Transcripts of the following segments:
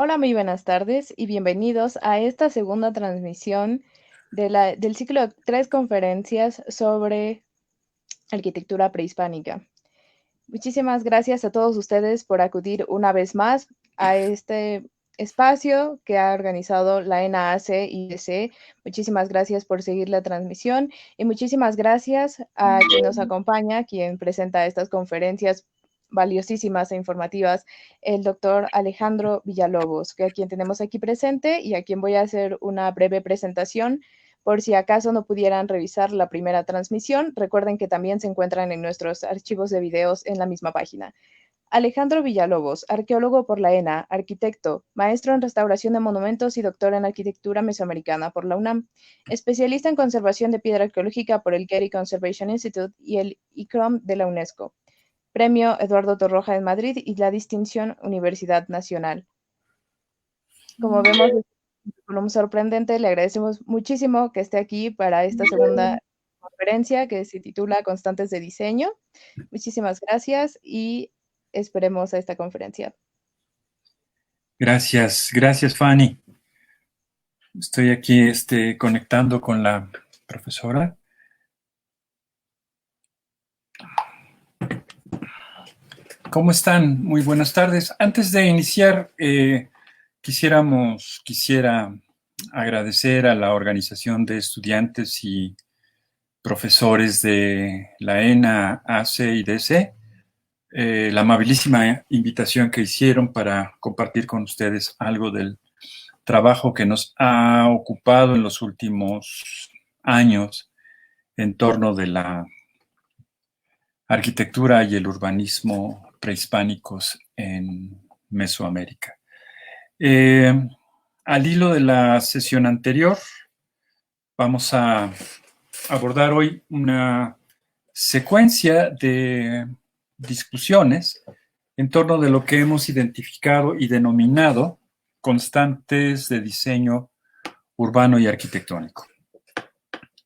Hola, muy buenas tardes y bienvenidos a esta segunda transmisión del ciclo de tres conferencias sobre arquitectura prehispánica. Muchísimas gracias a todos ustedes por acudir una vez más a este espacio que ha organizado la NAAC y IDC. Muchísimas gracias por seguir la transmisión y muchísimas gracias a quien nos acompaña, quien presenta estas conferencias valiosísimas e informativas, el doctor Alejandro Villalobos, que a quien tenemos aquí presente y a quien voy a hacer una breve presentación. Por si acaso no pudieran revisar la primera transmisión, recuerden que también se encuentran en nuestros archivos de videos en la misma página. Alejandro Villalobos, arqueólogo por la ENA, arquitecto, maestro en restauración de monumentos y doctor en arquitectura mesoamericana por la UNAM, especialista en conservación de piedra arqueológica por el Getty Conservation Institute y el ICROM de la UNESCO, Premio Eduardo Torroja en Madrid y la distinción Universidad Nacional. Como vemos, es un currículum sorprendente. Le agradecemos muchísimo que esté aquí para esta segunda conferencia que se titula Constantes de Diseño. Muchísimas gracias y esperemos a esta conferencia. Gracias, gracias Fanny. Estoy aquí conectando con la profesora. ¿Cómo están? Muy buenas tardes. Antes de iniciar, quisiera agradecer a la organización de estudiantes y profesores de la ENA, AC y DC, la amabilísima invitación que hicieron para compartir con ustedes algo del trabajo que nos ha ocupado en los últimos años en torno de la arquitectura y el urbanismo prehispánicos en Mesoamérica. Al hilo de la sesión anterior, vamos a abordar hoy una secuencia de discusiones en torno de lo que hemos identificado y denominado constantes de diseño urbano y arquitectónico.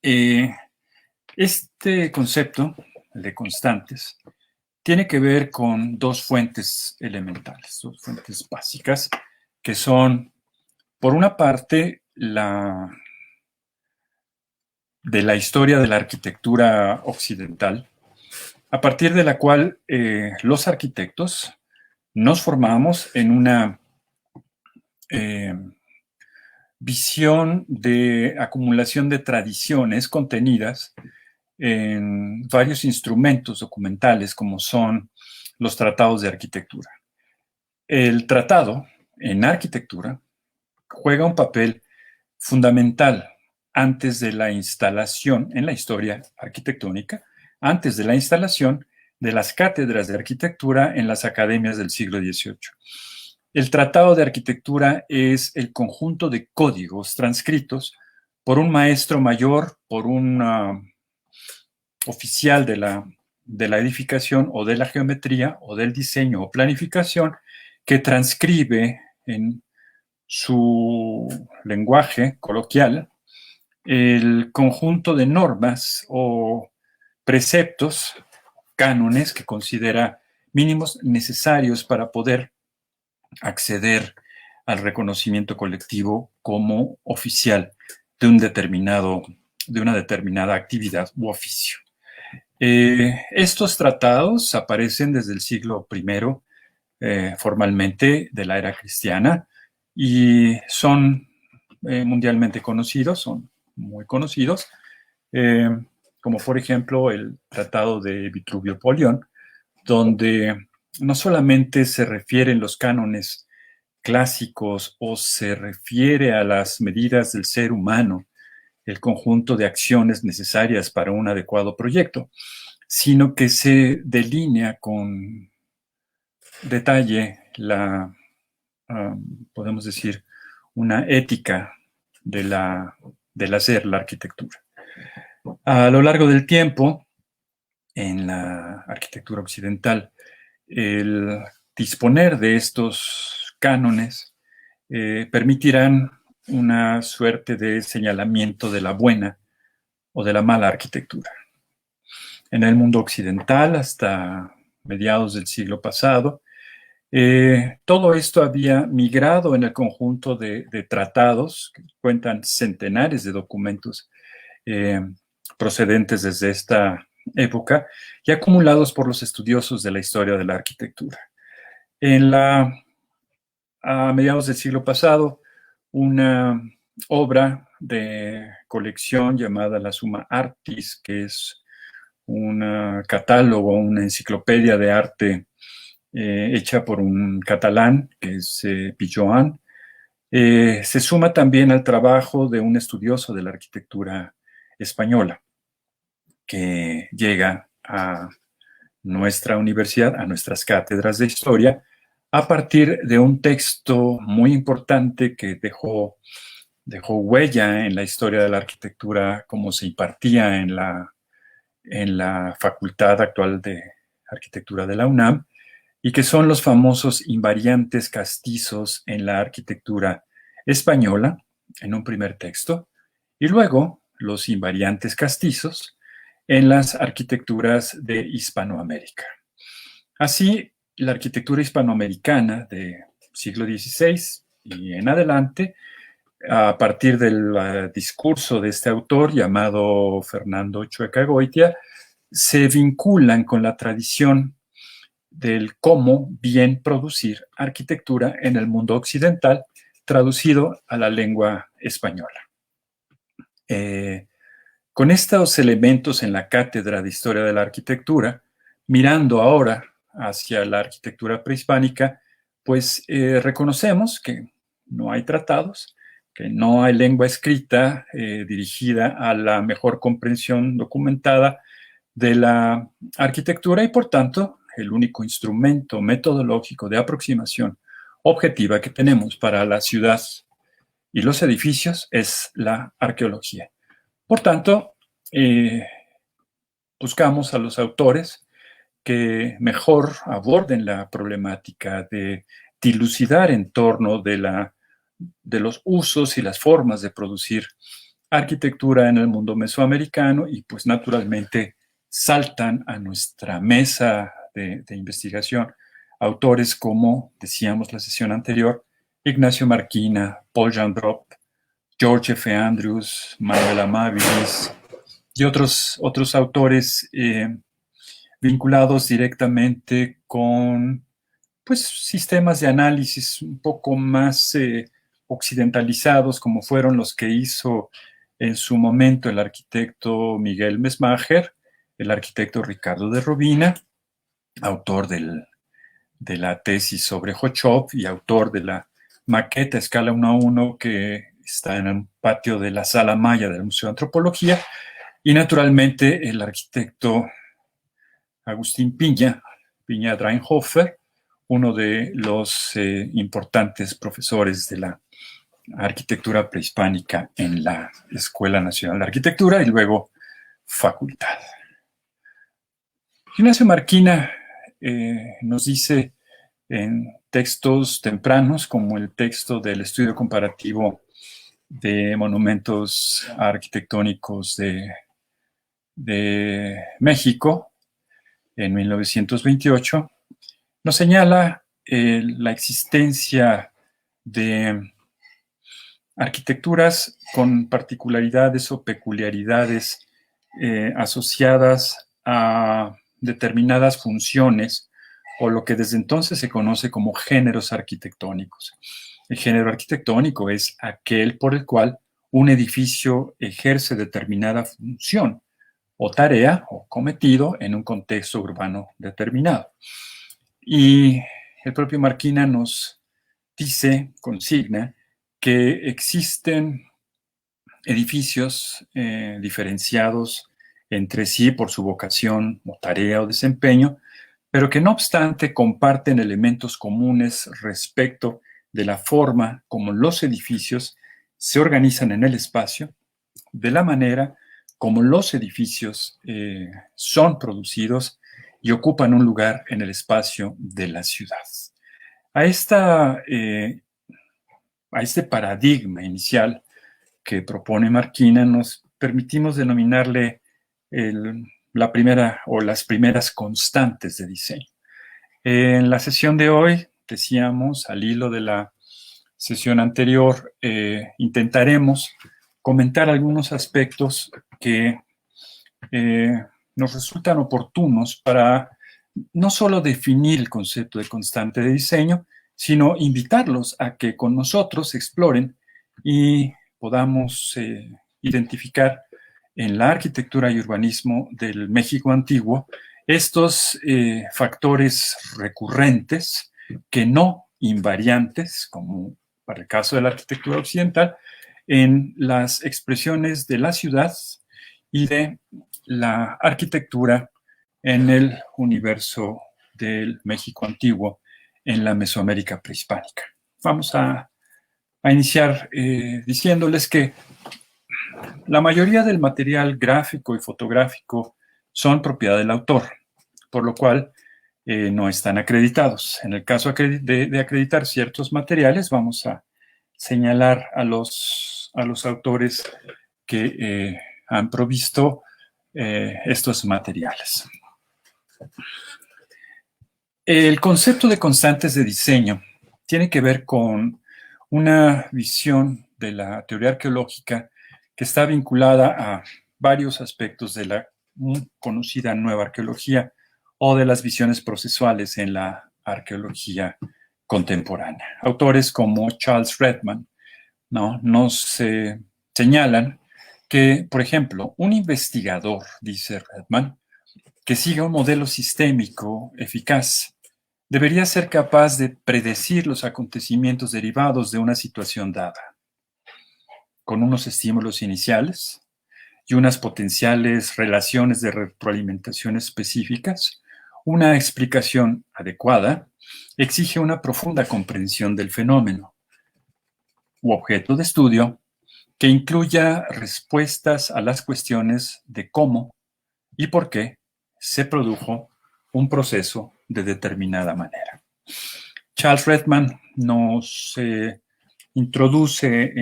Este concepto, el de constantes, tiene que ver con dos fuentes elementales, dos fuentes básicas, que son, por una parte, de la historia de la arquitectura occidental, a partir de la cual los arquitectos nos formamos en una visión de acumulación de tradiciones contenidas en varios instrumentos documentales como son los tratados de arquitectura. El tratado en arquitectura juega un papel fundamental antes de la instalación en la historia arquitectónica, antes de la instalación de las cátedras de arquitectura en las academias del siglo XVIII. El Tratado de Arquitectura es el conjunto de códigos transcritos por un maestro mayor, por un oficial de la edificación o de la geometría o del diseño o planificación, que transcribe en su lenguaje coloquial el conjunto de normas o preceptos, cánones que considera mínimos necesarios para poder acceder al reconocimiento colectivo como oficial de una determinada actividad u oficio. Estos tratados aparecen desde el siglo I, formalmente de la era cristiana, y son mundialmente conocidos, son muy conocidos, como por ejemplo el Tratado de Vitruvio-Polión, donde no solamente se refieren los cánones clásicos o se refiere a las medidas del ser humano, el conjunto de acciones necesarias para un adecuado proyecto, sino que se delinea con detalle podemos decir, una ética del hacer la arquitectura. A lo largo del tiempo, en la arquitectura occidental, el disponer de estos cánones permitirán una suerte de señalamiento de la buena o de la mala arquitectura. En el mundo occidental, hasta mediados del siglo pasado, Todo esto había migrado en el conjunto de tratados que cuentan centenares de documentos eh, procedentes desde esta época y acumulados por los estudiosos de la historia de la arquitectura. A mediados del siglo pasado, una obra de colección llamada la Summa Artis, que es un catálogo, una enciclopedia de arte hecha por un catalán, que es Pijoan, se suma también al trabajo de un estudioso de la arquitectura española, que llega a nuestra universidad, a nuestras cátedras de historia, a partir de un texto muy importante que dejó huella en la historia de la arquitectura como se impartía en la Facultad actual de Arquitectura de la UNAM, y que son los famosos invariantes castizos en la arquitectura española, en un primer texto, y luego los invariantes castizos en las arquitecturas de Hispanoamérica. Así, la arquitectura hispanoamericana del siglo XVI y en adelante, a partir del discurso de este autor llamado Fernando Chueca-Goitia, se vinculan con la tradición del cómo bien producir arquitectura en el mundo occidental, traducido a la lengua española. Con estos elementos en la cátedra de Historia de la Arquitectura, mirando ahora hacia la arquitectura prehispánica, pues reconocemos que no hay tratados, que no hay lengua escrita dirigida a la mejor comprensión documentada de la arquitectura y, por tanto, el único instrumento metodológico de aproximación objetiva que tenemos para la ciudad y los edificios es la arqueología. Por tanto, buscamos a los autores que mejor aborden la problemática de dilucidar en torno de los usos y las formas de producir arquitectura en el mundo mesoamericano y pues naturalmente saltan a nuestra mesa de investigación autores como, decíamos la sesión anterior, Ignacio Marquina, Paul Jandrop, George F. Andrews, Manuel Amabilis y otros autores vinculados directamente con pues, sistemas de análisis un poco más occidentalizados, como fueron los que hizo en su momento el arquitecto Miguel Mesmacher, el arquitecto Ricardo de Robina, autor de la tesis sobre Hochop y autor de la maqueta escala 1:1 que está en el patio de la Sala Maya del Museo de Antropología, y naturalmente el arquitecto Agustín Piña Dreinhofer, uno de los importantes profesores de la arquitectura prehispánica en la Escuela Nacional de Arquitectura y luego facultad. Ignacio Marquina nos dice en textos tempranos, como el texto del estudio comparativo de monumentos arquitectónicos de México en 1928, nos señala la existencia de arquitecturas con particularidades o peculiaridades asociadas a determinadas funciones o lo que desde entonces se conoce como géneros arquitectónicos. El género arquitectónico es aquel por el cual un edificio ejerce determinada función o tarea o cometido en un contexto urbano determinado. Y el propio Marquina nos dice, consigna, que existen edificios diferenciados entre sí por su vocación o tarea o desempeño, pero que no obstante comparten elementos comunes respecto de la forma como los edificios se organizan en el espacio, de la manera como los edificios son producidos y ocupan un lugar en el espacio de la ciudad. A, esta, a este paradigma inicial que propone Marquina nos permitimos denominarle la primera o las primeras constantes de diseño. En la sesión de hoy decíamos, al hilo de la sesión anterior, intentaremos comentar algunos aspectos que nos resultan oportunos para no solo definir el concepto de constante de diseño, sino invitarlos a que con nosotros exploren y podamos identificar en la arquitectura y urbanismo del México antiguo estos factores recurrentes que no invariantes, como para el caso de la arquitectura occidental, en las expresiones de la ciudad y de la arquitectura en el universo del México antiguo, en la Mesoamérica prehispánica. Vamos a iniciar diciéndoles que la mayoría del material gráfico y fotográfico son propiedad del autor, por lo cual no están acreditados. En el caso de acreditar ciertos materiales, vamos a señalar a los autores que han provisto estos materiales. El concepto de constantes de diseño tiene que ver con una visión de la teoría arqueológica que está vinculada a varios aspectos de la conocida nueva arqueología o de las visiones procesuales en la arqueología contemporánea. Autores como Charles Redman nos señalan que, por ejemplo, un investigador, dice Redman, que siga un modelo sistémico eficaz debería ser capaz de predecir los acontecimientos derivados de una situación dada, con unos estímulos iniciales y unas potenciales relaciones de retroalimentación específicas. Una explicación adecuada exige una profunda comprensión del fenómeno u objeto de estudio que incluya respuestas a las cuestiones de cómo y por qué se produjo un proceso de determinada manera. Charles Redman nos introduce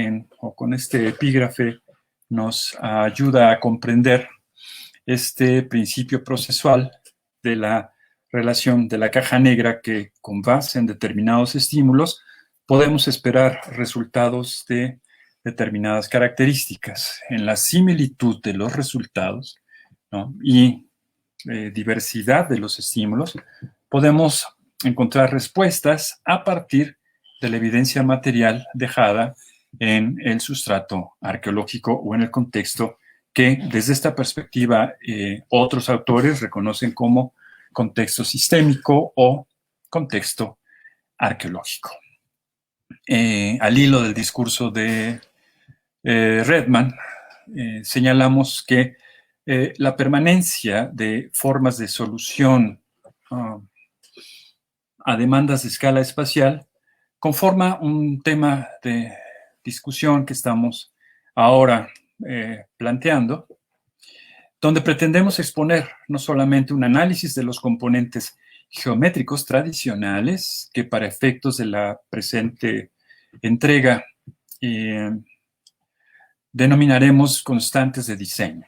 con este epígrafe, nos ayuda a comprender este principio procesual de la relación de la caja negra que, con base en determinados estímulos, podemos esperar resultados de determinadas características. En la similitud de los resultados, ¿no?, y diversidad de los estímulos, podemos encontrar respuestas a partir de la evidencia material dejada en el sustrato arqueológico o en el contexto que desde esta perspectiva otros autores reconocen como contexto sistémico o contexto arqueológico. Al hilo del discurso de Redman, señalamos que la permanencia de formas de solución a demandas de escala espacial conforma un tema de discusión que estamos ahora planteando, donde pretendemos exponer no solamente un análisis de los componentes geométricos tradicionales que para efectos de la presente entrega denominaremos constantes de diseño.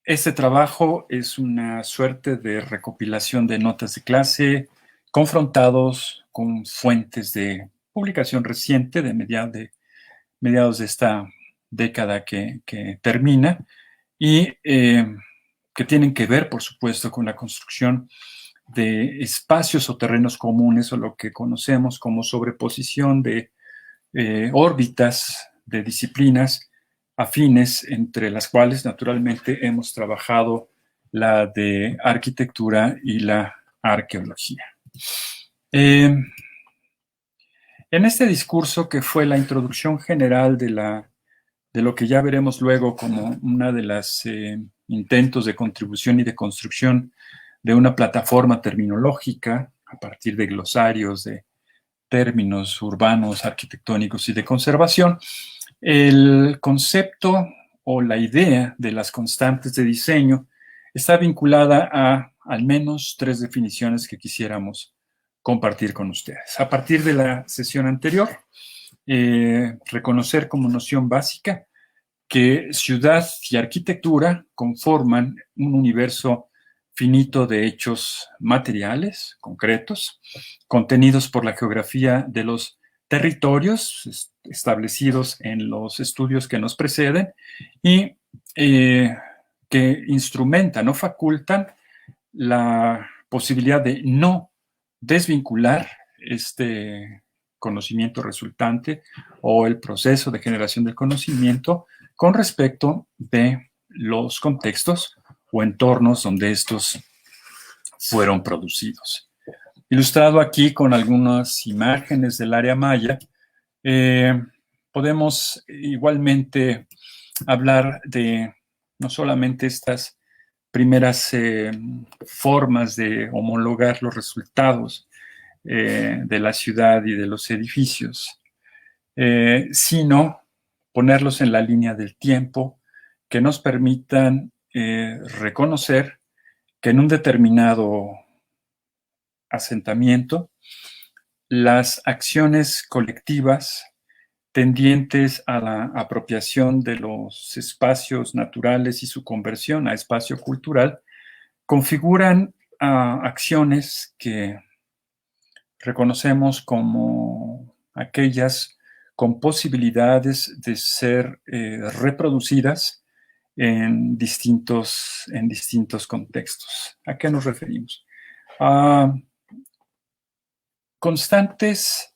Este trabajo es una suerte de recopilación de notas de clase confrontados con fuentes de publicación reciente de mediados de esta década que termina y que tienen que ver, por supuesto, con la construcción de espacios o terrenos comunes o lo que conocemos como sobreposición de órbitas de disciplinas afines, entre las cuales naturalmente hemos trabajado la de arquitectura y la arqueología. En este discurso, que fue la introducción general de lo que ya veremos luego como una de las intentos de contribución y de construcción de una plataforma terminológica a partir de glosarios de términos urbanos, arquitectónicos y de conservación, el concepto o la idea de las constantes de diseño está vinculada a al menos 3 definiciones que quisiéramos compartir con ustedes. A partir de la sesión anterior, reconocer como noción básica que ciudad y arquitectura conforman un universo finito de hechos materiales, concretos, contenidos por la geografía de los territorios establecidos en los estudios que nos preceden y que instrumentan o facultan la posibilidad de no desvincular este conocimiento resultante o el proceso de generación del conocimiento con respecto de los contextos o entornos donde estos fueron producidos. Ilustrado aquí con algunas imágenes del área maya, podemos igualmente hablar de no solamente estas primeras formas de homologar los resultados de la ciudad y de los edificios, sino ponerlos en la línea del tiempo que nos permitan reconocer que en un determinado asentamiento las acciones colectivas tendientes a la apropiación de los espacios naturales y su conversión a espacio cultural, configuran acciones que reconocemos como aquellas con posibilidades de ser reproducidas en distintos contextos. ¿A qué nos referimos? Constantes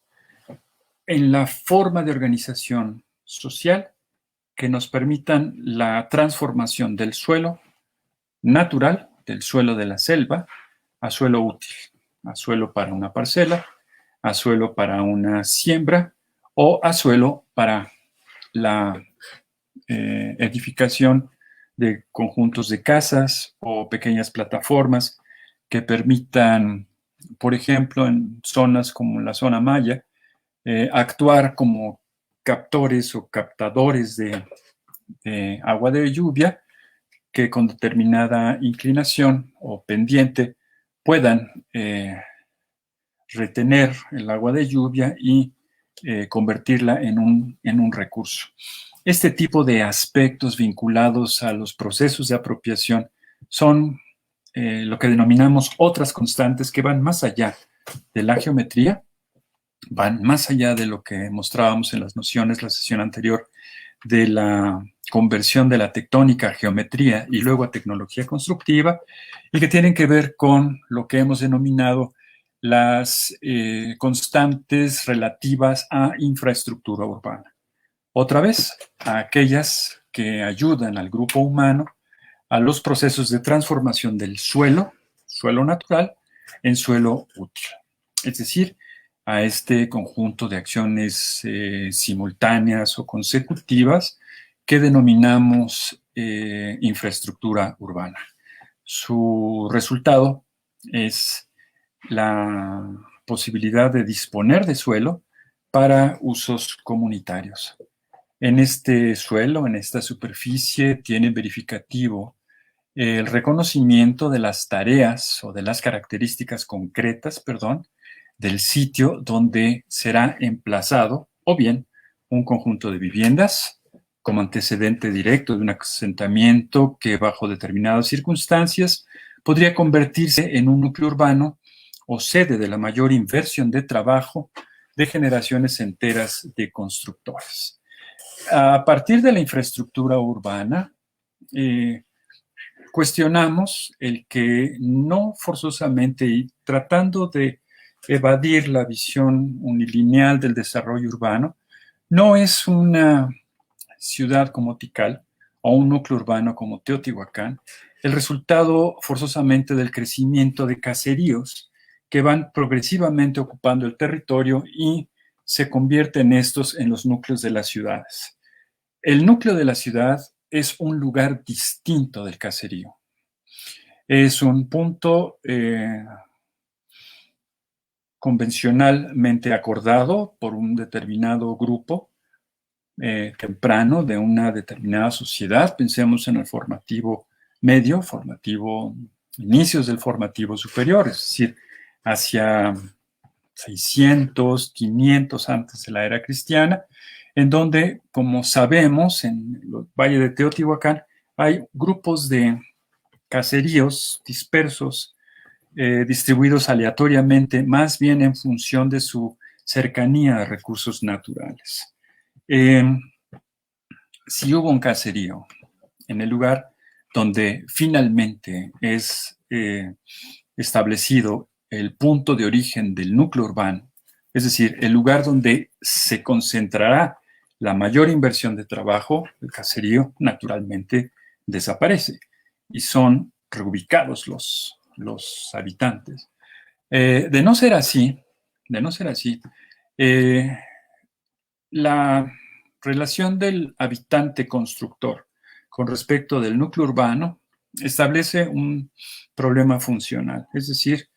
en la forma de organización social que nos permitan la transformación del suelo natural, del suelo de la selva, a suelo útil, a suelo para una parcela, a suelo para una siembra o a suelo para la edificación de conjuntos de casas o pequeñas plataformas que permitan, por ejemplo, en zonas como la zona maya, actuar como captores o captadores de agua de lluvia que con determinada inclinación o pendiente puedan retener el agua de lluvia y convertirla en un recurso. Este tipo de aspectos vinculados a los procesos de apropiación son lo que denominamos otras constantes que van más allá de la geometría, van más allá de lo que mostrábamos en las nociones la sesión anterior de la conversión de la tectónica a geometría y luego a tecnología constructiva, y que tienen que ver con lo que hemos denominado las constantes relativas a infraestructura urbana. Otra vez, a aquellas que ayudan al grupo humano a los procesos de transformación del suelo natural, en suelo útil. Es decir, a este conjunto de acciones simultáneas o consecutivas que denominamos infraestructura urbana. Su resultado es la posibilidad de disponer de suelo para usos comunitarios. En este suelo, en esta superficie, tiene verificativo el reconocimiento de las tareas o de las características concretas, del sitio donde será emplazado, o bien un conjunto de viviendas como antecedente directo de un asentamiento que bajo determinadas circunstancias podría convertirse en un núcleo urbano o sede de la mayor inversión de trabajo de generaciones enteras de constructores. A partir de la infraestructura urbana, cuestionamos el que no forzosamente, y tratando de evadir la visión unilineal del desarrollo urbano, no es una ciudad como Tikal o un núcleo urbano como Teotihuacán el resultado forzosamente del crecimiento de caseríos que van progresivamente ocupando el territorio y se convierten estos en los núcleos de las ciudades. El núcleo de la ciudad es un lugar distinto del caserío. Es un punto convencionalmente acordado por un determinado grupo temprano de una determinada sociedad. Pensemos en el formativo medio, formativo, inicios del formativo superior, es decir, hacia 600, 500 antes de la era cristiana, en donde, como sabemos, en el Valle de Teotihuacán hay grupos de caseríos dispersos, distribuidos aleatoriamente, más bien en función de su cercanía a recursos naturales. Si hubo un caserío en el lugar donde finalmente es establecido el punto de origen del núcleo urbano, es decir, el lugar donde se concentrará la mayor inversión de trabajo, el caserío naturalmente desaparece y son reubicados los habitantes. De no ser así, eh, la relación del habitante constructor con respecto del núcleo urbano establece un problema funcional, es decir,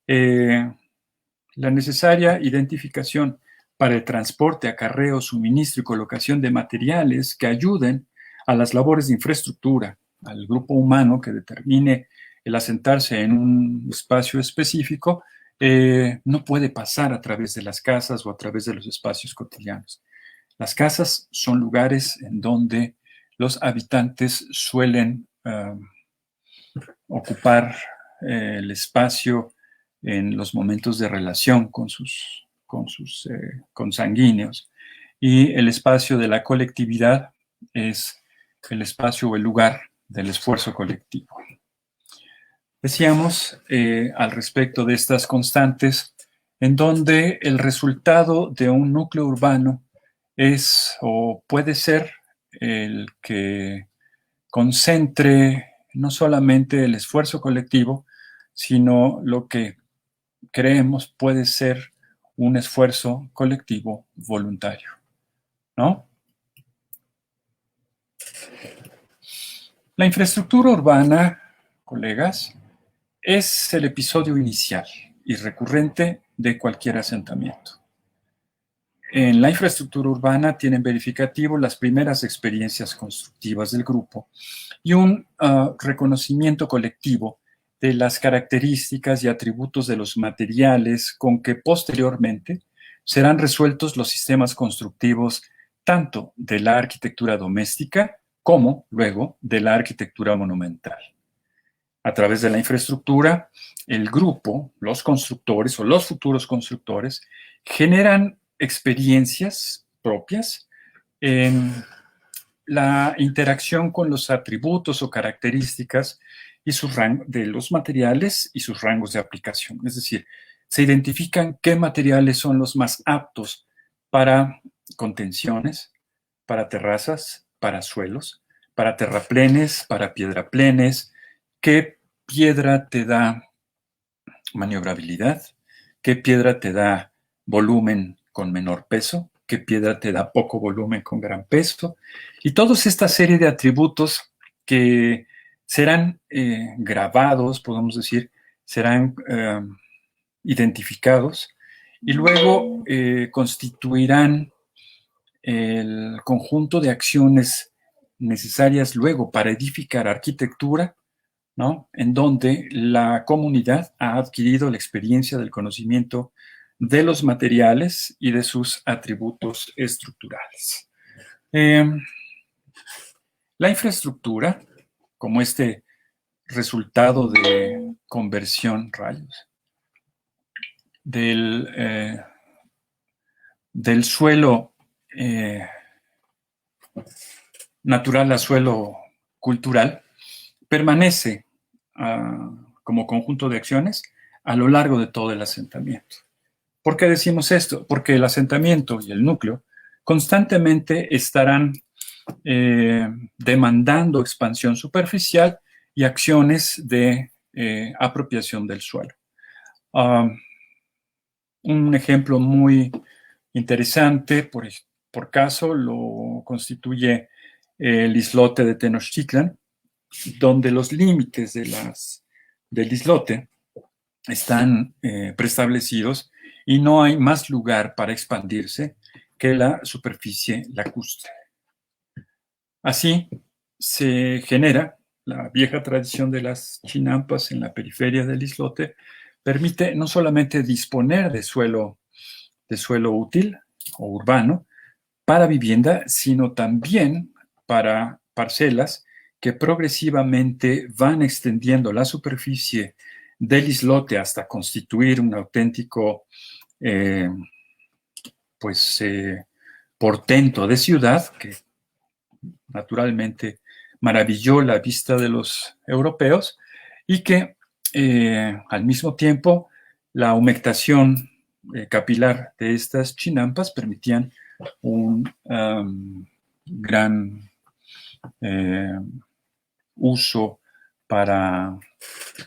la necesaria identificación para el transporte, acarreo, suministro y colocación de materiales que ayuden a las labores de infraestructura, al grupo humano que determine el asentarse en un espacio específico, no puede pasar a través de las casas o a través de los espacios cotidianos. Las casas son lugares en donde los habitantes suelen ocupar el espacio en los momentos de relación con sus consanguíneos. Y el espacio de la colectividad es el espacio o el lugar del esfuerzo colectivo. Decíamos al respecto de estas constantes, en donde el resultado de un núcleo urbano es o puede ser el que concentre no solamente el esfuerzo colectivo, sino lo que creemos puede ser un esfuerzo colectivo voluntario, ¿no? La infraestructura urbana, colegas, es el episodio inicial y recurrente de cualquier asentamiento. En la infraestructura urbana tienen verificativo las primeras experiencias constructivas del grupo y un reconocimiento colectivo de las características y atributos de los materiales con que posteriormente serán resueltos los sistemas constructivos tanto de la arquitectura doméstica como luego de la arquitectura monumental. A través de la infraestructura, el grupo, los constructores o los futuros constructores generan experiencias propias en la interacción con los atributos o características y de los materiales y sus rangos de aplicación. Es decir, se identifican qué materiales son los más aptos para contenciones, para terrazas, para suelos, para terraplenes, para piedraplenes, qué piedra te da maniobrabilidad, qué piedra te da volumen con menor peso, qué piedra te da poco volumen con gran peso, y toda esta serie de atributos que serán grabados, podemos decir, serán identificados y luego constituirán el conjunto de acciones necesarias luego para edificar arquitectura, ¿no? En donde la comunidad ha adquirido la experiencia del conocimiento de los materiales y de sus atributos estructurales. La infraestructura, como este resultado de conversión, del suelo natural a suelo cultural, permanece como conjunto de acciones a lo largo de todo el asentamiento. ¿Por qué decimos esto? Porque el asentamiento y el núcleo constantemente estarán demandando expansión superficial y acciones de apropiación del suelo. Un ejemplo muy interesante, por caso, lo constituye el islote de Tenochtitlan, donde los límites del islote están preestablecidos y no hay más lugar para expandirse que la superficie lacustre. Así se genera la vieja tradición de las chinampas en la periferia del islote, permite no solamente disponer de suelo útil o urbano para vivienda, sino también para parcelas que progresivamente van extendiendo la superficie del islote hasta constituir un auténtico portento de ciudad que naturalmente maravilló la vista de los europeos y que al mismo tiempo la humectación capilar de estas chinampas permitían un gran uso para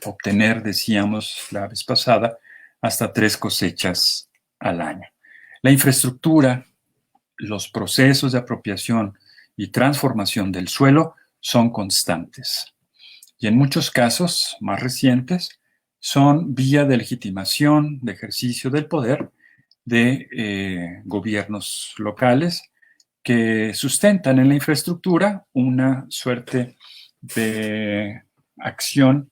obtener, decíamos la vez pasada, hasta 3 cosechas al año. La infraestructura, los procesos de apropiación y transformación del suelo son constantes. Y en muchos casos más recientes son vía de legitimación, de ejercicio del poder de gobiernos locales que sustentan en la infraestructura una suerte de acción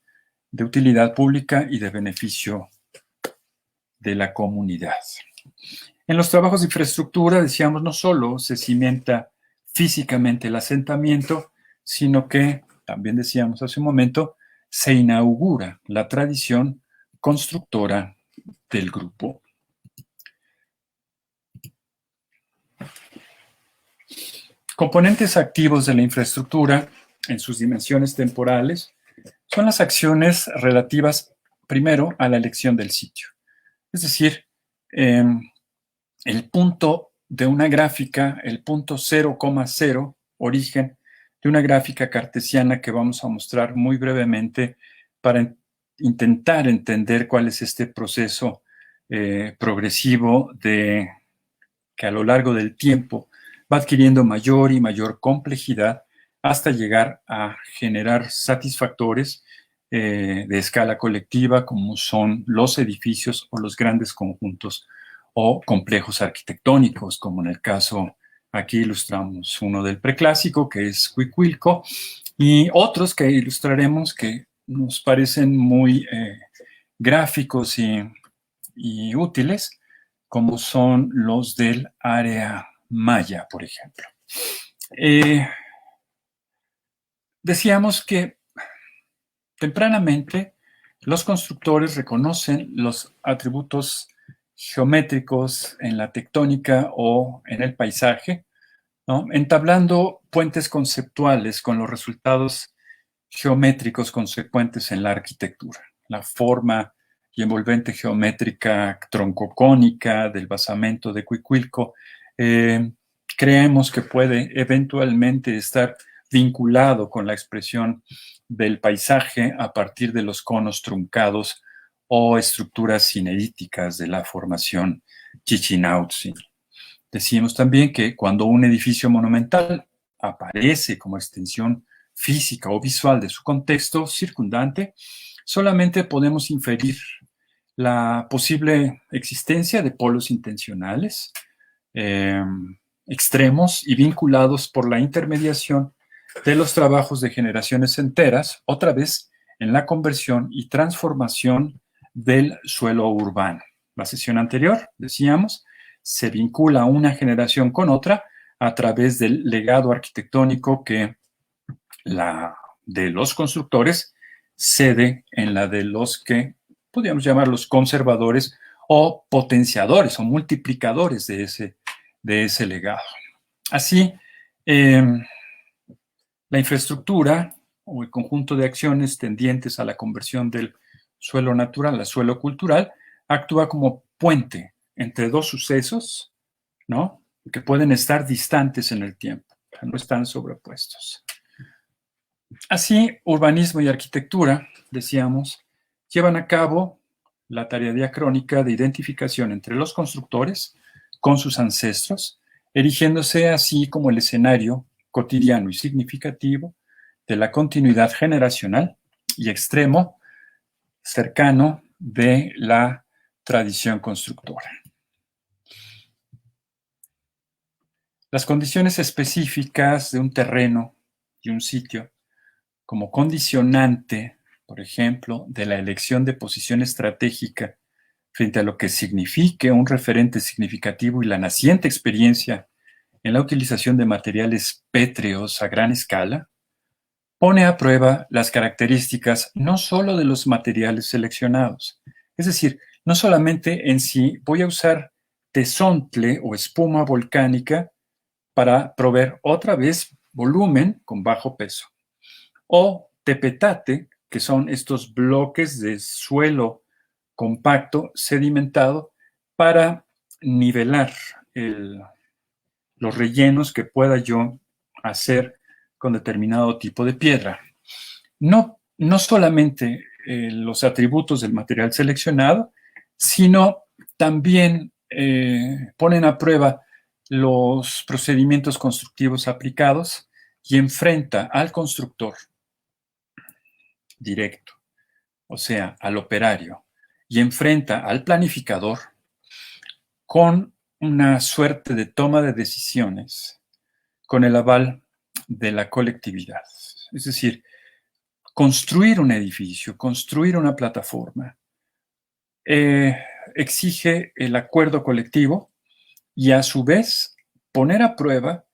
de utilidad pública y de beneficio de la comunidad. En los trabajos de infraestructura, decíamos, no solo se cimenta físicamente el asentamiento, sino que, también decíamos hace un momento, se inaugura la tradición constructora del grupo. Componentes activos de la infraestructura en sus dimensiones temporales son las acciones relativas, primero, a la elección del sitio. Es decir, el punto de una gráfica, el punto 0,0, origen de una gráfica cartesiana que vamos a mostrar muy brevemente para intentar entender cuál es este proceso progresivo que a lo largo del tiempo va adquiriendo mayor y mayor complejidad hasta llegar a generar satisfactores de escala colectiva, como son los edificios o los grandes conjuntos o complejos arquitectónicos, como en el caso, aquí ilustramos uno del preclásico, que es Cuicuilco, y otros que ilustraremos que nos parecen muy gráficos y útiles, como son los del área maya, por ejemplo. Decíamos que tempranamente los constructores reconocen los atributos geométricos en la tectónica o en el paisaje, ¿no? Entablando puentes conceptuales con los resultados geométricos consecuentes en la arquitectura. La forma y envolvente geométrica troncocónica del basamento de Cuicuilco creemos que puede eventualmente estar vinculado con la expresión del paisaje a partir de los conos truncados o estructuras cineríticas de la formación Chichinautzin. Decimos también que cuando un edificio monumental aparece como extensión física o visual de su contexto circundante, solamente podemos inferir la posible existencia de polos intencionales, extremos y vinculados por la intermediación de los trabajos de generaciones enteras, otra vez en la conversión y transformación del suelo urbano. La sesión anterior, decíamos, se vincula una generación con otra a través del legado arquitectónico que la de los constructores cede en la de los que podríamos llamar los conservadores o potenciadores o multiplicadores de ese legado. Así, la infraestructura o el conjunto de acciones tendientes a la conversión del suelo natural a suelo cultural actúa como puente entre dos sucesos, ¿no?, que pueden estar distantes en el tiempo, no están sobrepuestos. Así, urbanismo y arquitectura, decíamos, llevan a cabo la tarea diacrónica de identificación entre los constructores con sus ancestros, erigiéndose así como el escenario cotidiano y significativo de la continuidad generacional y extremo cercano de la tradición constructora. Las condiciones específicas de un terreno y un sitio como condicionante, por ejemplo, de la elección de posición estratégica frente a lo que signifique un referente significativo y la naciente experiencia en la utilización de materiales pétreos a gran escala, pone a prueba las características no solo de los materiales seleccionados, es decir, no solamente en si voy a usar tezontle o espuma volcánica para proveer otra vez volumen con bajo peso, o tepetate, que son estos bloques de suelo compacto sedimentado para nivelar los rellenos que pueda yo hacer con determinado tipo de piedra. No solamente los atributos del material seleccionado, sino también ponen a prueba los procedimientos constructivos aplicados y enfrenta al constructor directo, o sea, al operario, y enfrenta al planificador con una suerte de toma de decisiones con el aval de la colectividad. Es decir, construir un edificio, construir una plataforma, exige el acuerdo colectivo y a su vez poner a prueba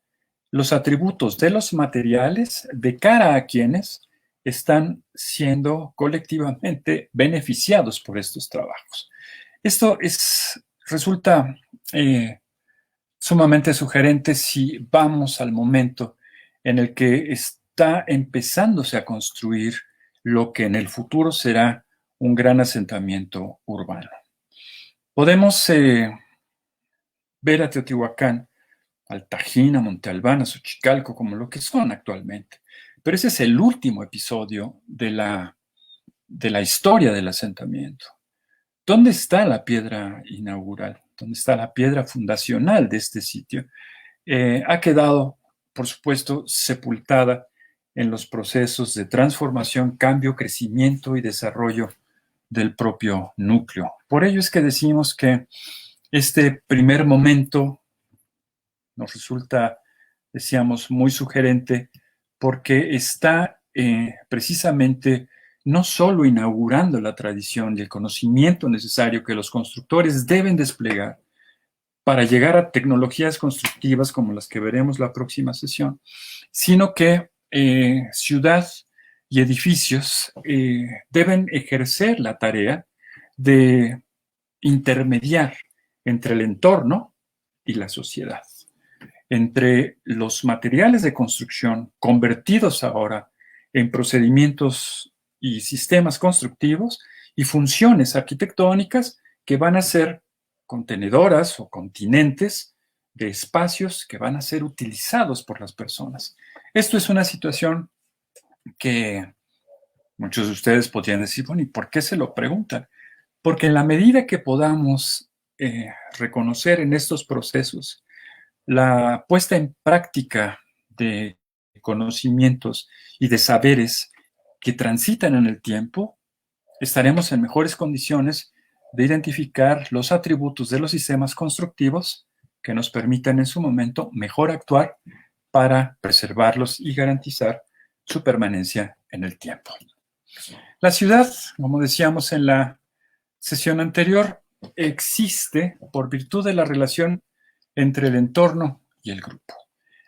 los atributos de los materiales de cara a quienes están siendo colectivamente beneficiados por estos trabajos. Esto resulta sumamente sugerente si vamos al momento en el que está empezándose a construir lo que en el futuro será un gran asentamiento urbano. Podemos ver a Teotihuacán, al Tajín, a Monte Albán, a Xochicalco como lo que son actualmente. Pero ese es el último episodio de la historia del asentamiento. ¿Dónde está la piedra inaugural? ¿Dónde está la piedra fundacional de este sitio? Ha quedado, por supuesto, sepultada en los procesos de transformación, cambio, crecimiento y desarrollo del propio núcleo. Por ello es que decimos que este primer momento nos resulta, decíamos, muy sugerente porque está precisamente no solo inaugurando la tradición y el conocimiento necesario que los constructores deben desplegar para llegar a tecnologías constructivas como las que veremos la próxima sesión, sino que ciudad y edificios deben ejercer la tarea de intermediar entre el entorno y la sociedad, entre los materiales de construcción convertidos ahora en procedimientos y sistemas constructivos y funciones arquitectónicas que van a ser contenedoras o continentes de espacios que van a ser utilizados por las personas. Esto es una situación que muchos de ustedes podrían decir, bueno, ¿y por qué se lo preguntan? Porque en la medida que podamos reconocer en estos procesos la puesta en práctica de conocimientos y de saberes que transitan en el tiempo, estaremos en mejores condiciones de identificar los atributos de los sistemas constructivos que nos permitan en su momento mejor actuar para preservarlos y garantizar su permanencia en el tiempo. La ciudad, como decíamos en la sesión anterior, existe por virtud de la relación entre el entorno y el grupo.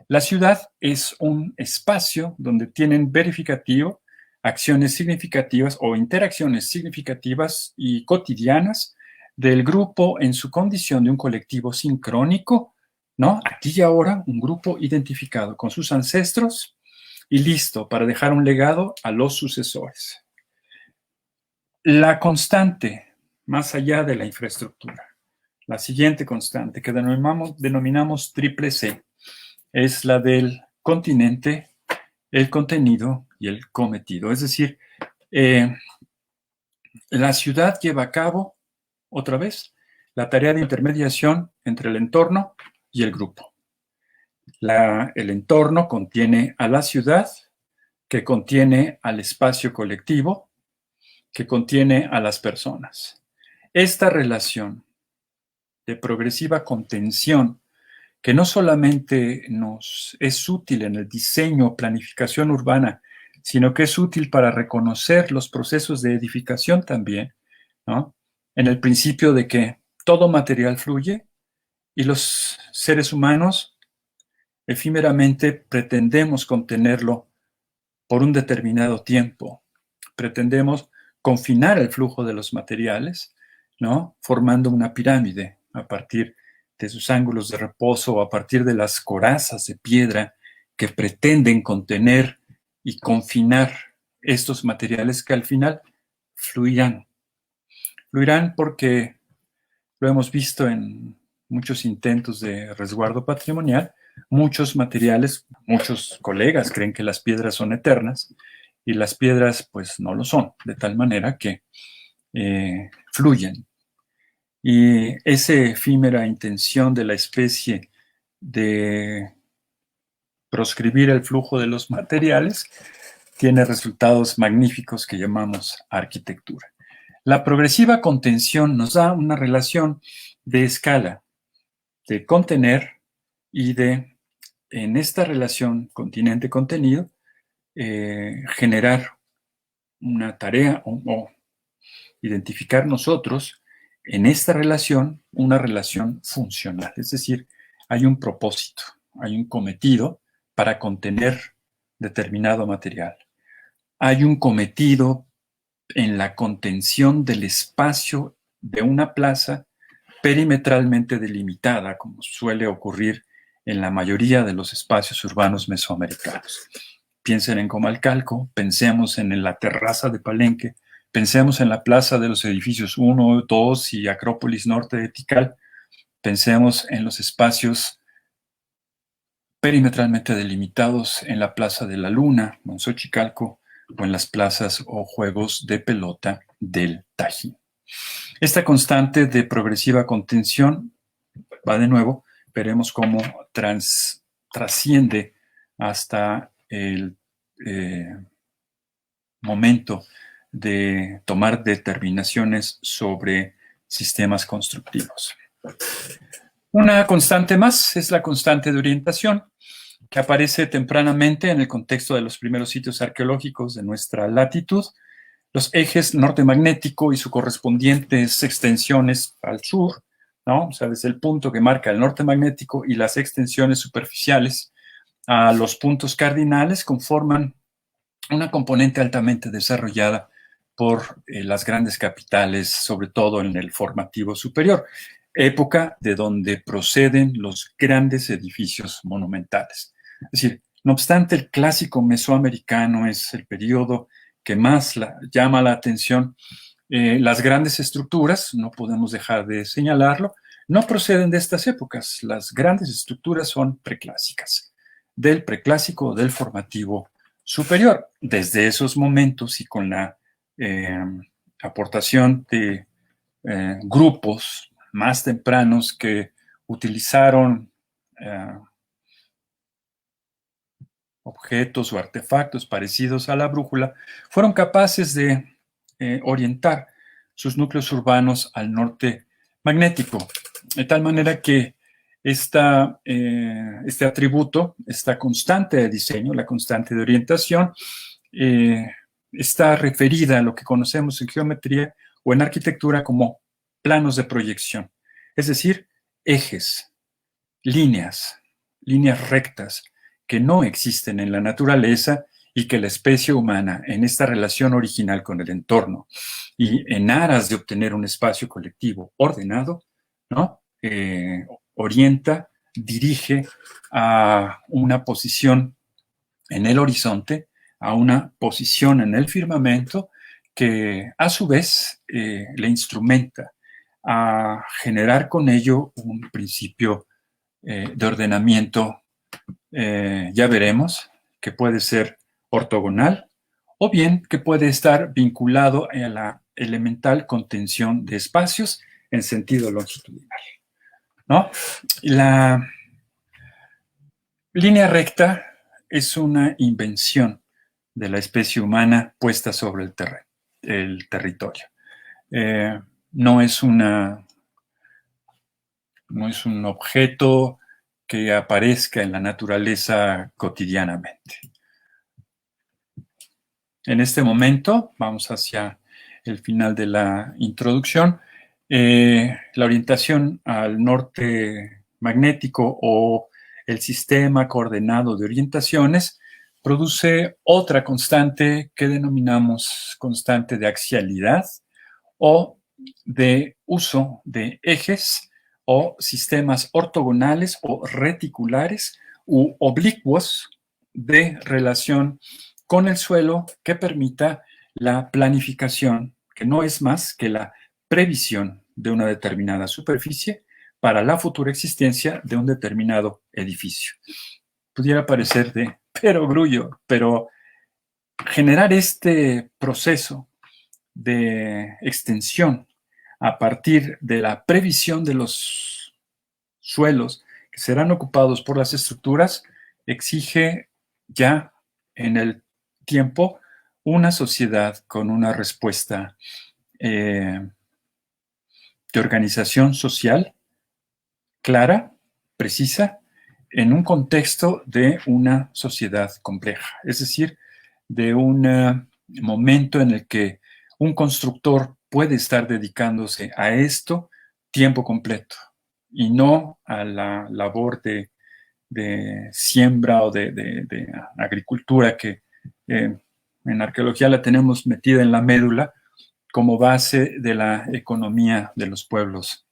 La ciudad es un espacio donde tienen verificativo acciones significativas o interacciones significativas y cotidianas del grupo en su condición de un colectivo sincrónico, ¿no? Aquí y ahora, un grupo identificado con sus ancestros y listo para dejar un legado a los sucesores. La constante, más allá de la infraestructura, la siguiente constante que denominamos triple C, es la del continente, el contenido y el cometido. Es decir, la ciudad lleva a cabo, otra vez, la tarea de intermediación entre el entorno y el grupo. El entorno contiene a la ciudad, que contiene al espacio colectivo, que contiene a las personas. Esta relación de progresiva contención, que no solamente nos es útil en el diseño o planificación urbana, sino que es útil para reconocer los procesos de edificación también, ¿no? En el principio de que todo material fluye y los seres humanos efímeramente pretendemos contenerlo por un determinado tiempo. Pretendemos confinar el flujo de los materiales, ¿no? Formando una pirámide a partir de sus ángulos de reposo o a partir de las corazas de piedra que pretenden contener y confinar estos materiales que al final fluirán. Fluirán porque lo hemos visto en muchos intentos de resguardo patrimonial, muchos materiales, muchos colegas creen que las piedras son eternas y las piedras pues no lo son, de tal manera que fluyen. Y esa efímera intención de la especie de proscribir el flujo de los materiales tiene resultados magníficos que llamamos arquitectura. La progresiva contención nos da una relación de escala, de contener y de, en esta relación continente-contenido, generar una tarea o identificar nosotros en esta relación una relación funcional. Es decir, hay un propósito, hay un cometido para contener determinado material. Hay un cometido en la contención del espacio de una plaza perimetralmente delimitada, como suele ocurrir en la mayoría de los espacios urbanos mesoamericanos. Piensen en Comalcalco, pensemos en la terraza de Palenque, pensemos en la plaza de los edificios 1, 2 y Acrópolis Norte de Tikal, pensemos en los espacios perimetralmente delimitados en la Plaza de la Luna, en Xochicalco, o en las plazas o juegos de pelota del Tajín. Esta constante de progresiva contención va de nuevo, veremos cómo trasciende hasta el momento de tomar determinaciones sobre sistemas constructivos. Una constante más es la constante de orientación, que aparece tempranamente en el contexto de los primeros sitios arqueológicos de nuestra latitud. Los ejes norte magnético y sus correspondientes extensiones al sur, ¿no? O sea, desde el punto que marca el norte magnético y las extensiones superficiales a los puntos cardinales conforman una componente altamente desarrollada por las grandes capitales, sobre todo en el formativo superior, época de donde proceden los grandes edificios monumentales. Es decir, no obstante, el clásico mesoamericano es el periodo que más llama la atención. Las grandes estructuras, no podemos dejar de señalarlo, no proceden de estas épocas. Las grandes estructuras son preclásicas, del preclásico o del formativo superior. Desde esos momentos y con la aportación de grupos más tempranos que utilizaron objetos o artefactos parecidos a la brújula, fueron capaces de orientar sus núcleos urbanos al norte magnético, de tal manera que este atributo, esta constante de diseño, la constante de orientación, está referida a lo que conocemos en geometría o en arquitectura como planos de proyección, es decir, ejes, líneas rectas que no existen en la naturaleza y que la especie humana, en esta relación original con el entorno y en aras de obtener un espacio colectivo ordenado, ¿no? Orienta, dirige a una posición en el horizonte, a una posición en el firmamento que a su vez le instrumenta a generar con ello un principio de ordenamiento, ya veremos, que puede ser ortogonal o bien que puede estar vinculado a la elemental contención de espacios en sentido longitudinal, ¿no? La línea recta es una invención de la especie humana puesta sobre el territorio. No es un objeto que aparezca en la naturaleza cotidianamente. En este momento, vamos hacia el final de la introducción, la orientación al norte magnético o el sistema coordenado de orientaciones produce otra constante que denominamos constante de axialidad o de uso de ejes o sistemas ortogonales o reticulares u oblicuos de relación con el suelo que permita la planificación, que no es más que la previsión de una determinada superficie para la futura existencia de un determinado edificio. Pudiera parecer de perogrullo, pero generar este proceso de extensión a partir de la previsión de los suelos que serán ocupados por las estructuras exige ya en el tiempo una sociedad con una respuesta de organización social clara, precisa, en un contexto de una sociedad compleja, es decir, de un momento en el que un constructor puede estar dedicándose a esto tiempo completo y no a la labor de siembra o de agricultura que en arqueología la tenemos metida en la médula como base de la economía de los pueblos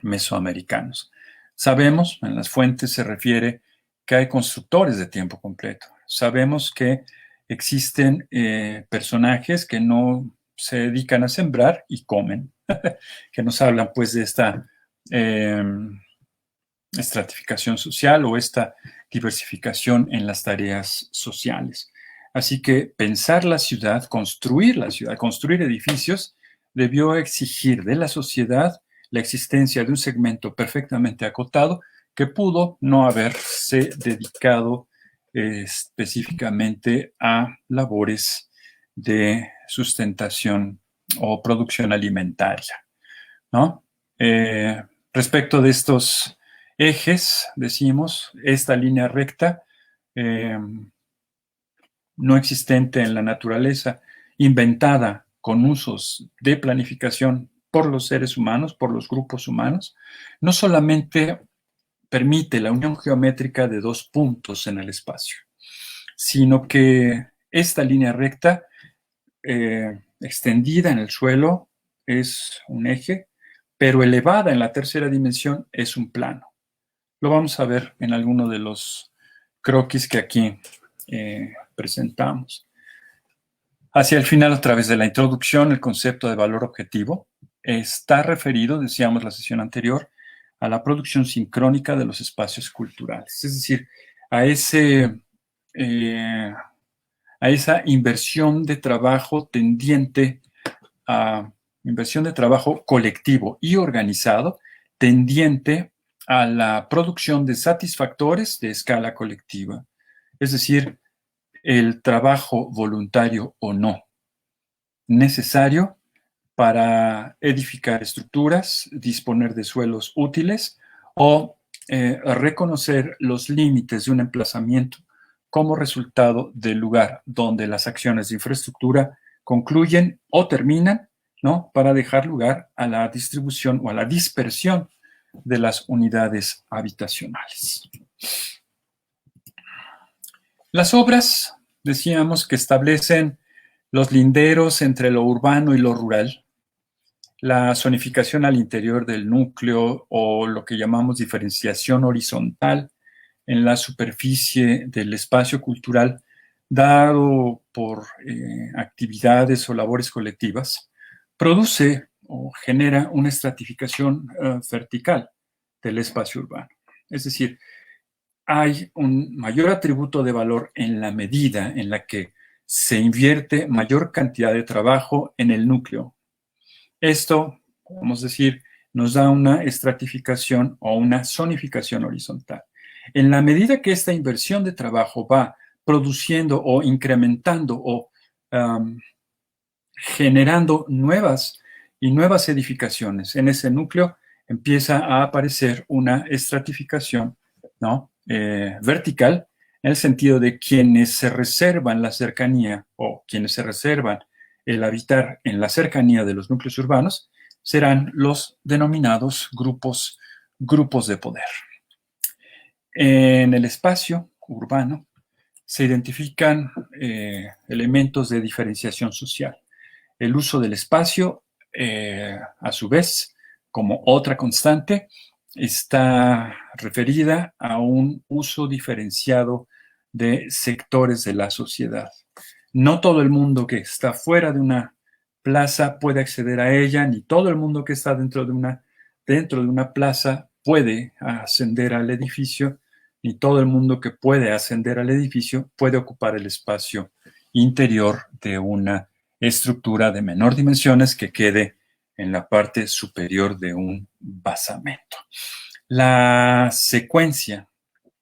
mesoamericanos. Sabemos, en las fuentes se refiere que hay constructores de tiempo completo. Sabemos que existen personajes que no se dedican a sembrar y comen, que nos hablan pues de esta estratificación social o esta diversificación en las tareas sociales. Así que pensar la ciudad, construir edificios, debió exigir de la sociedad la existencia de un segmento perfectamente acotado que pudo no haberse dedicado específicamente a labores de sustentación o producción alimentaria, ¿no? Respecto de estos ejes, decimos, esta línea recta no existente en la naturaleza, inventada con usos de planificación por los seres humanos, por los grupos humanos, no solamente permite la unión geométrica de dos puntos en el espacio, sino que esta línea recta extendida en el suelo es un eje, pero elevada en la tercera dimensión es un plano. Lo vamos a ver en alguno de los croquis que aquí presentamos. Hacia el final, a través de la introducción, el concepto de valor objetivo está referido, decíamos la sesión anterior, a la producción sincrónica de los espacios culturales, es decir, a esa inversión de trabajo tendiente a inversión de trabajo colectivo y organizado, tendiente a la producción de satisfactores de escala colectiva, es decir, el trabajo voluntario o no, necesario para edificar estructuras, disponer de suelos útiles o reconocer los límites de un emplazamiento como resultado del lugar donde las acciones de infraestructura concluyen o terminan, ¿no? Para dejar lugar a la distribución o a la dispersión de las unidades habitacionales. Las obras, decíamos, que establecen los linderos entre lo urbano y lo rural, la zonificación al interior del núcleo o lo que llamamos diferenciación horizontal en la superficie del espacio cultural dado por actividades o labores colectivas, produce o genera una estratificación vertical del espacio urbano. Es decir, hay un mayor atributo de valor en la medida en la que se invierte mayor cantidad de trabajo en el núcleo. Esto, podemos decir, nos da una estratificación o una zonificación horizontal. En la medida que esta inversión de trabajo va produciendo o incrementando o generando nuevas edificaciones, en ese núcleo empieza a aparecer una estratificación, ¿no? Vertical, en el sentido de quienes se reservan la cercanía o quienes se reservan el habitar en la cercanía de los núcleos urbanos serán los denominados grupos de poder. En el espacio urbano se identifican elementos de diferenciación social. El uso del espacio, a su vez, como otra constante, está referida a un uso diferenciado de sectores de la sociedad. No todo el mundo que está fuera de una plaza puede acceder a ella, ni todo el mundo que está dentro de una plaza puede ascender al edificio, ni todo el mundo que puede ascender al edificio puede ocupar el espacio interior de una estructura de menor dimensiones que quede en la parte superior de un basamento. La secuencia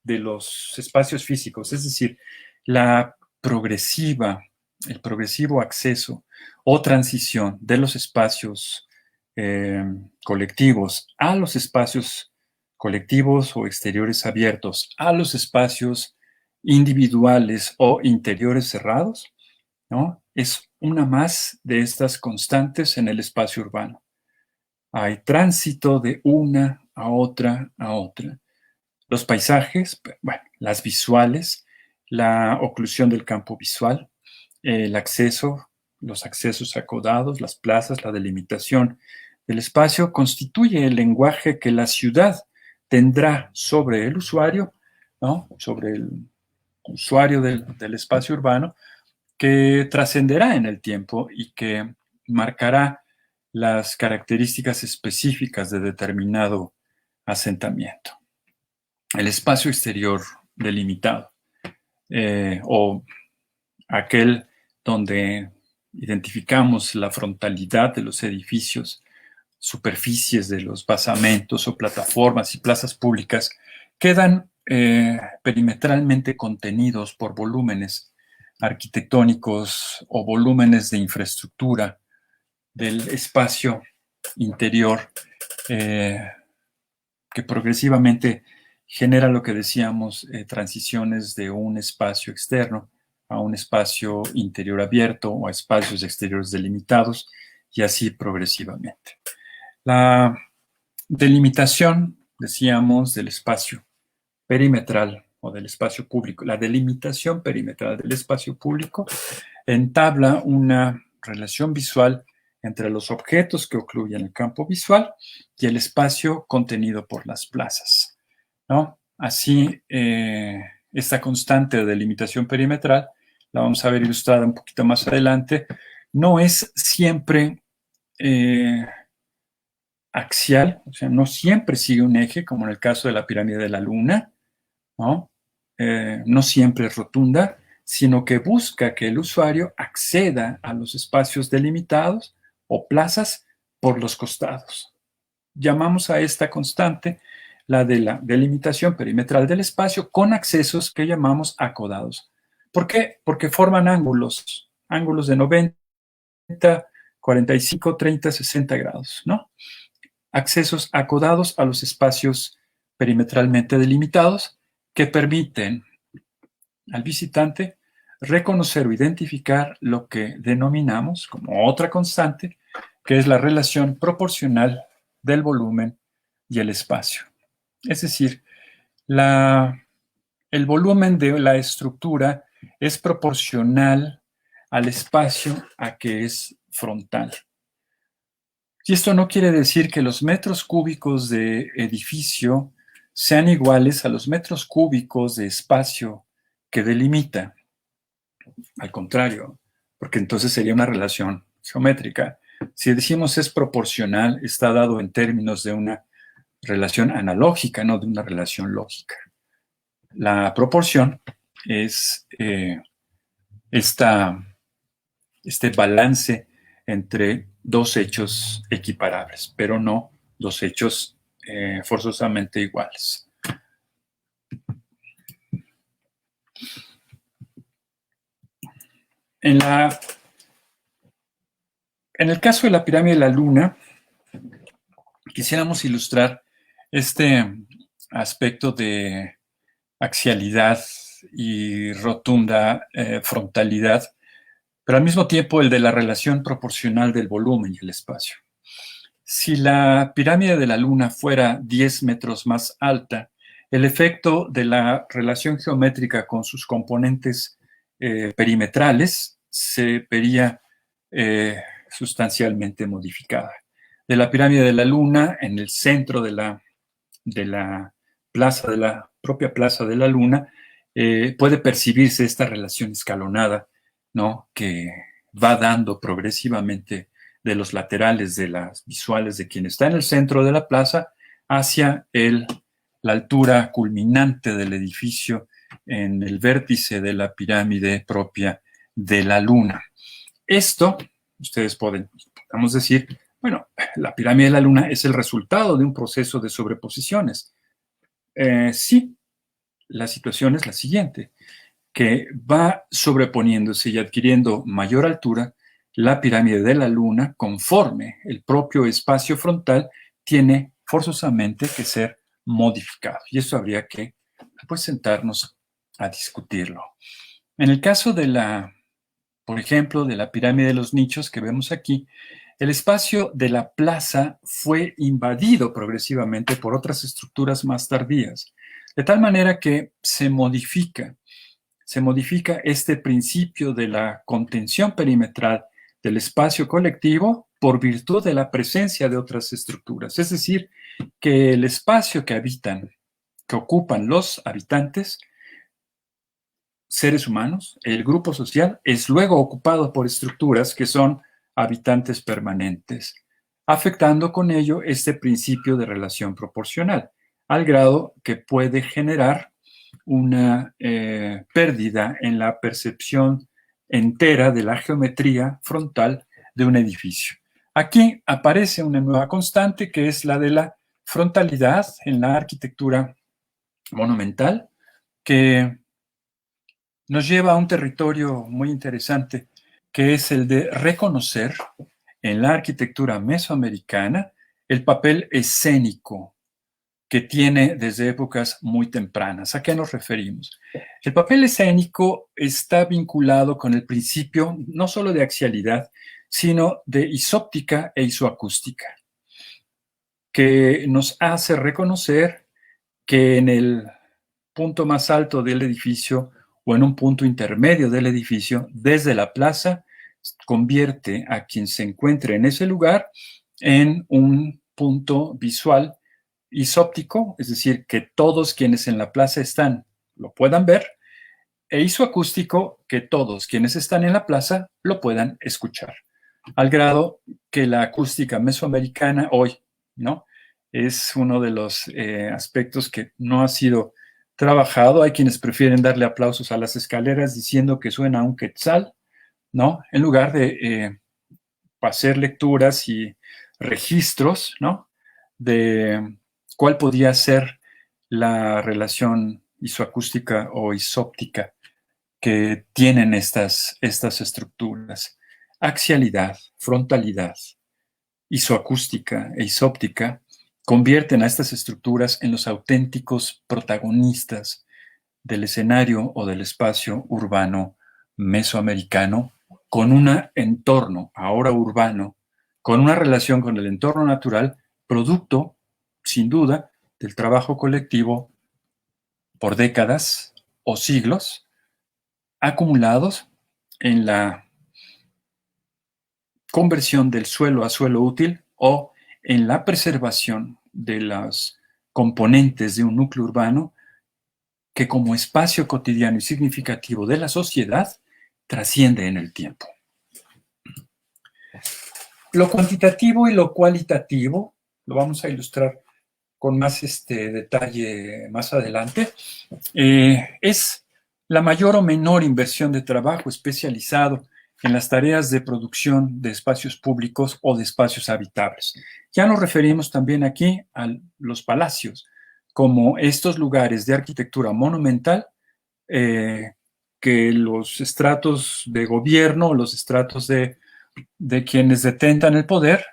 de los espacios físicos, es decir, el progresivo acceso o transición de los espacios colectivos a los espacios colectivos o exteriores abiertos, a los espacios individuales o interiores cerrados, ¿no? Es una más de estas constantes en el espacio urbano. Hay tránsito de una a otra a otra. Los paisajes, bueno, las visuales, la oclusión del campo visual, el acceso, los accesos acodados, las plazas, la delimitación del espacio constituye el lenguaje que la ciudad tendrá sobre el usuario, ¿no? Sobre el usuario del espacio urbano, que trascenderá en el tiempo y que marcará las características específicas de determinado asentamiento. El espacio exterior delimitado, o aquel donde identificamos la frontalidad de los edificios, superficies de los basamentos o plataformas y plazas públicas, quedan perimetralmente contenidos por volúmenes arquitectónicos o volúmenes de infraestructura del espacio interior que progresivamente genera lo que decíamos, transiciones de un espacio externo a un espacio interior abierto o a espacios exteriores delimitados y así progresivamente. La delimitación, decíamos, del espacio perimetral o del espacio público, la delimitación perimetral del espacio público entabla una relación visual entre los objetos que ocluyen el campo visual y el espacio contenido por las plazas, ¿no? Así, esta constante de delimitación perimetral, la vamos a ver ilustrada un poquito más adelante, no es siempre axial, o sea, no siempre sigue un eje, como en el caso de la pirámide de la Luna, ¿no? No siempre es rotunda, sino que busca que el usuario acceda a los espacios delimitados o plazas por los costados. Llamamos a esta constante la de la delimitación perimetral del espacio con accesos que llamamos acodados. ¿Por qué? Porque forman ángulos de 90, 45, 30, 60 grados, ¿no? Accesos acodados a los espacios perimetralmente delimitados que permiten al visitante reconocer o identificar lo que denominamos como otra constante, que es la relación proporcional del volumen y el espacio. Es decir, el volumen de la estructura es proporcional al espacio a que es frontal. Y esto no quiere decir que los metros cúbicos de edificio sean iguales a los metros cúbicos de espacio que delimita. Al contrario, porque entonces sería una relación geométrica. Si decimos es proporcional, está dado en términos de una relación analógica, no de una relación lógica. La proporción es este balance entre dos hechos equiparables, pero no dos hechos forzosamente iguales. En el caso de la pirámide de la Luna, quisiéramos ilustrar este aspecto de axialidad y rotunda frontalidad, pero al mismo tiempo el de la relación proporcional del volumen y el espacio. Si la pirámide de la Luna fuera 10 metros más alta el efecto de la relación geométrica con sus componentes perimetrales se vería sustancialmente modificada. De la pirámide de la Luna, en el centro de la plaza, de la propia plaza de la Luna, puede percibirse esta relación escalonada, ¿no?, que va dando progresivamente de los laterales de las visuales de quien está en el centro de la plaza hacia la altura culminante del edificio en el vértice de la pirámide propia de la Luna. Esto, ustedes podemos decir, bueno, la pirámide de la Luna es el resultado de un proceso de sobreposiciones. Sí, la situación es la siguiente, que va sobreponiéndose y adquiriendo mayor altura la pirámide de la Luna conforme el propio espacio frontal tiene forzosamente que ser modificado. Y eso habría que, pues, sentarnos a discutirlo. En el caso por ejemplo, de la pirámide de los nichos que vemos aquí, el espacio de la plaza fue invadido progresivamente por otras estructuras más tardías, de tal manera que se modifica este principio de la contención perimetral del espacio colectivo por virtud de la presencia de otras estructuras. Es decir, que el espacio que ocupan los habitantes, seres humanos, el grupo social, es luego ocupado por estructuras que son habitantes permanentes, afectando con ello este principio de relación proporcional, al grado que puede generar una pérdida en la percepción entera de la geometría frontal de un edificio. Aquí aparece una nueva constante que es la de la frontalidad en la arquitectura monumental, que nos lleva a un territorio muy interesante, que es el de reconocer en la arquitectura mesoamericana el papel escénico que tiene desde épocas muy tempranas. ¿A qué nos referimos? El papel escénico está vinculado con el principio no solo de axialidad, sino de isóptica e isoacústica, que nos hace reconocer que en el punto más alto del edificio o en un punto intermedio del edificio, desde la plaza, convierte a quien se encuentre en ese lugar en un punto visual isóptico, es decir, que todos quienes en la plaza están lo puedan ver, e isoacústico, que todos quienes están en la plaza lo puedan escuchar, al grado que la acústica mesoamericana hoy, ¿no?, es uno de los aspectos que no ha sido trabajado. Hay quienes prefieren darle aplausos a las escaleras diciendo que suena a un quetzal, ¿no?, en lugar de hacer lecturas y registros, ¿no?, de cuál podía ser la relación isoacústica o isóptica que tienen estas estructuras. Axialidad, frontalidad, isoacústica e isóptica convierten a estas estructuras en los auténticos protagonistas del escenario o del espacio urbano mesoamericano, con un entorno ahora urbano, con una relación con el entorno natural, producto, sin duda, del trabajo colectivo por décadas o siglos, acumulados en la conversión del suelo a suelo útil o en la preservación de los componentes de un núcleo urbano que, como espacio cotidiano y significativo de la sociedad, trasciende en el tiempo. Lo cuantitativo y lo cualitativo lo vamos a ilustrar con más detalle más adelante. Es la mayor o menor inversión de trabajo especializado en las tareas de producción de espacios públicos o de espacios habitables. Ya nos referimos también aquí a los palacios, como estos lugares de arquitectura monumental que los estratos de gobierno, los estratos de quienes detentan el poder,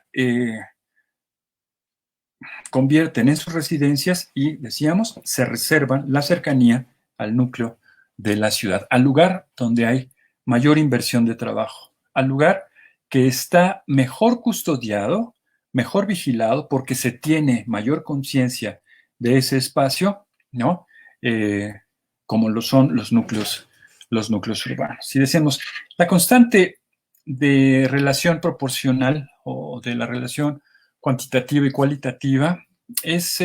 convierten en sus residencias y, decíamos, se reservan la cercanía al núcleo de la ciudad, al lugar donde hay mayor inversión de trabajo, al lugar que está mejor custodiado, mejor vigilado, porque se tiene mayor conciencia de ese espacio ¿no? Como lo son los núcleos urbanos. Si decimos, la constante de relación proporcional o de la relación cuantitativa y cualitativa es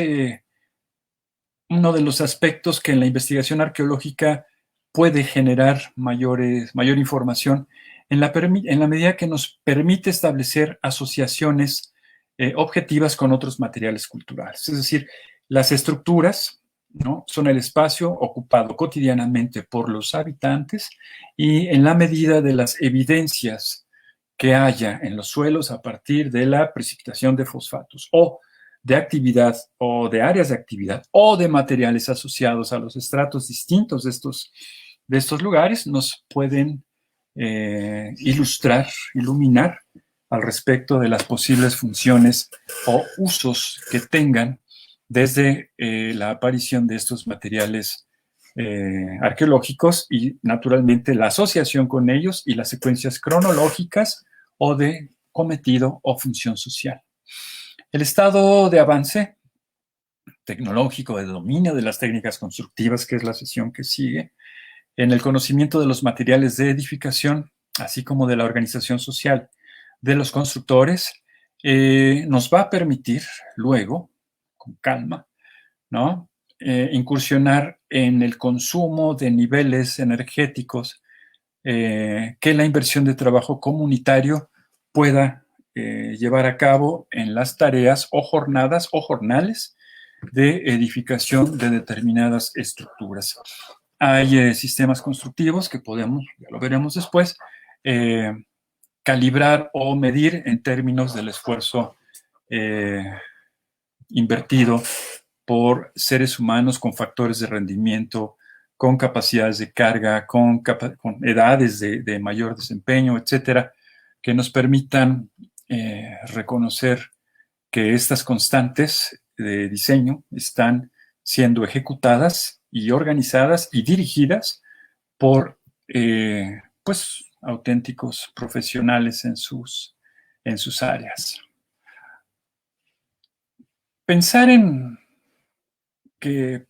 uno de los aspectos que en la investigación arqueológica puede generar mayor información en la medida que nos permite establecer asociaciones objetivas con otros materiales culturales. Es decir, las estructuras, ¿no?, son el espacio ocupado cotidianamente por los habitantes y en la medida de las evidencias que haya en los suelos a partir de la precipitación de fosfatos o de actividad o de áreas de actividad o de materiales asociados a los estratos distintos de estos lugares, nos pueden iluminar al respecto de las posibles funciones o usos que tengan desde la aparición de estos materiales arqueológicos y, naturalmente, la asociación con ellos y las secuencias cronológicas o de cometido o función social. El estado de avance tecnológico, de dominio de las técnicas constructivas, que es la sesión que sigue, en el conocimiento de los materiales de edificación, así como de la organización social de los constructores, nos va a permitir luego, con calma, ¿no?, incursionar en el consumo de niveles energéticos que la inversión de trabajo comunitario pueda llevar a cabo en las tareas o jornadas o jornales de edificación de determinadas estructuras. Hay sistemas constructivos que podemos, ya lo veremos después, calibrar o medir en términos del esfuerzo invertido por seres humanos con factores de rendimiento, con capacidades de carga, con edades de mayor desempeño, etcétera, que nos permitan reconocer que estas constantes de diseño están siendo ejecutadas y organizadas y dirigidas por pues auténticos profesionales en sus áreas. Pensar en que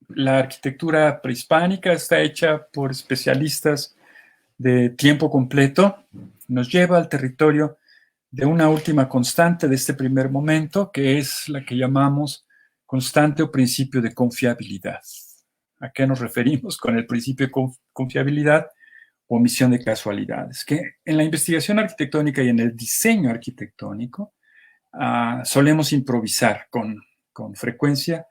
la arquitectura prehispánica está hecha por especialistas de tiempo completo nos lleva al territorio de una última constante de este primer momento, que es la que llamamos constante o principio de confiabilidad. ¿A qué nos referimos con el principio de confiabilidad o omisión de casualidades? Que en la investigación arquitectónica y en el diseño arquitectónico solemos improvisar con frecuencia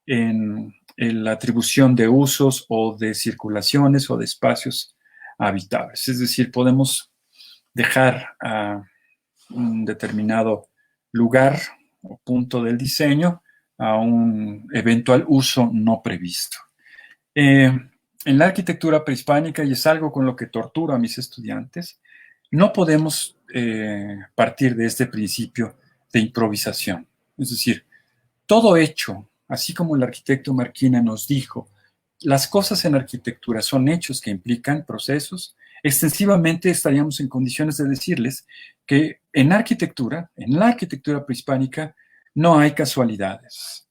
en la atribución de usos o de circulaciones o de espacios habitables. Es decir, podemos dejar a un determinado lugar o punto del diseño a un eventual uso no previsto. En la arquitectura prehispánica, y es algo con lo que torturo a mis estudiantes, no podemos partir de este principio de improvisación. Es decir, todo hecho, así como el arquitecto Marquina nos dijo, las cosas en arquitectura son hechos que implican procesos. Extensivamente estaríamos en condiciones de decirles que en la arquitectura prehispánica, no hay casualidades.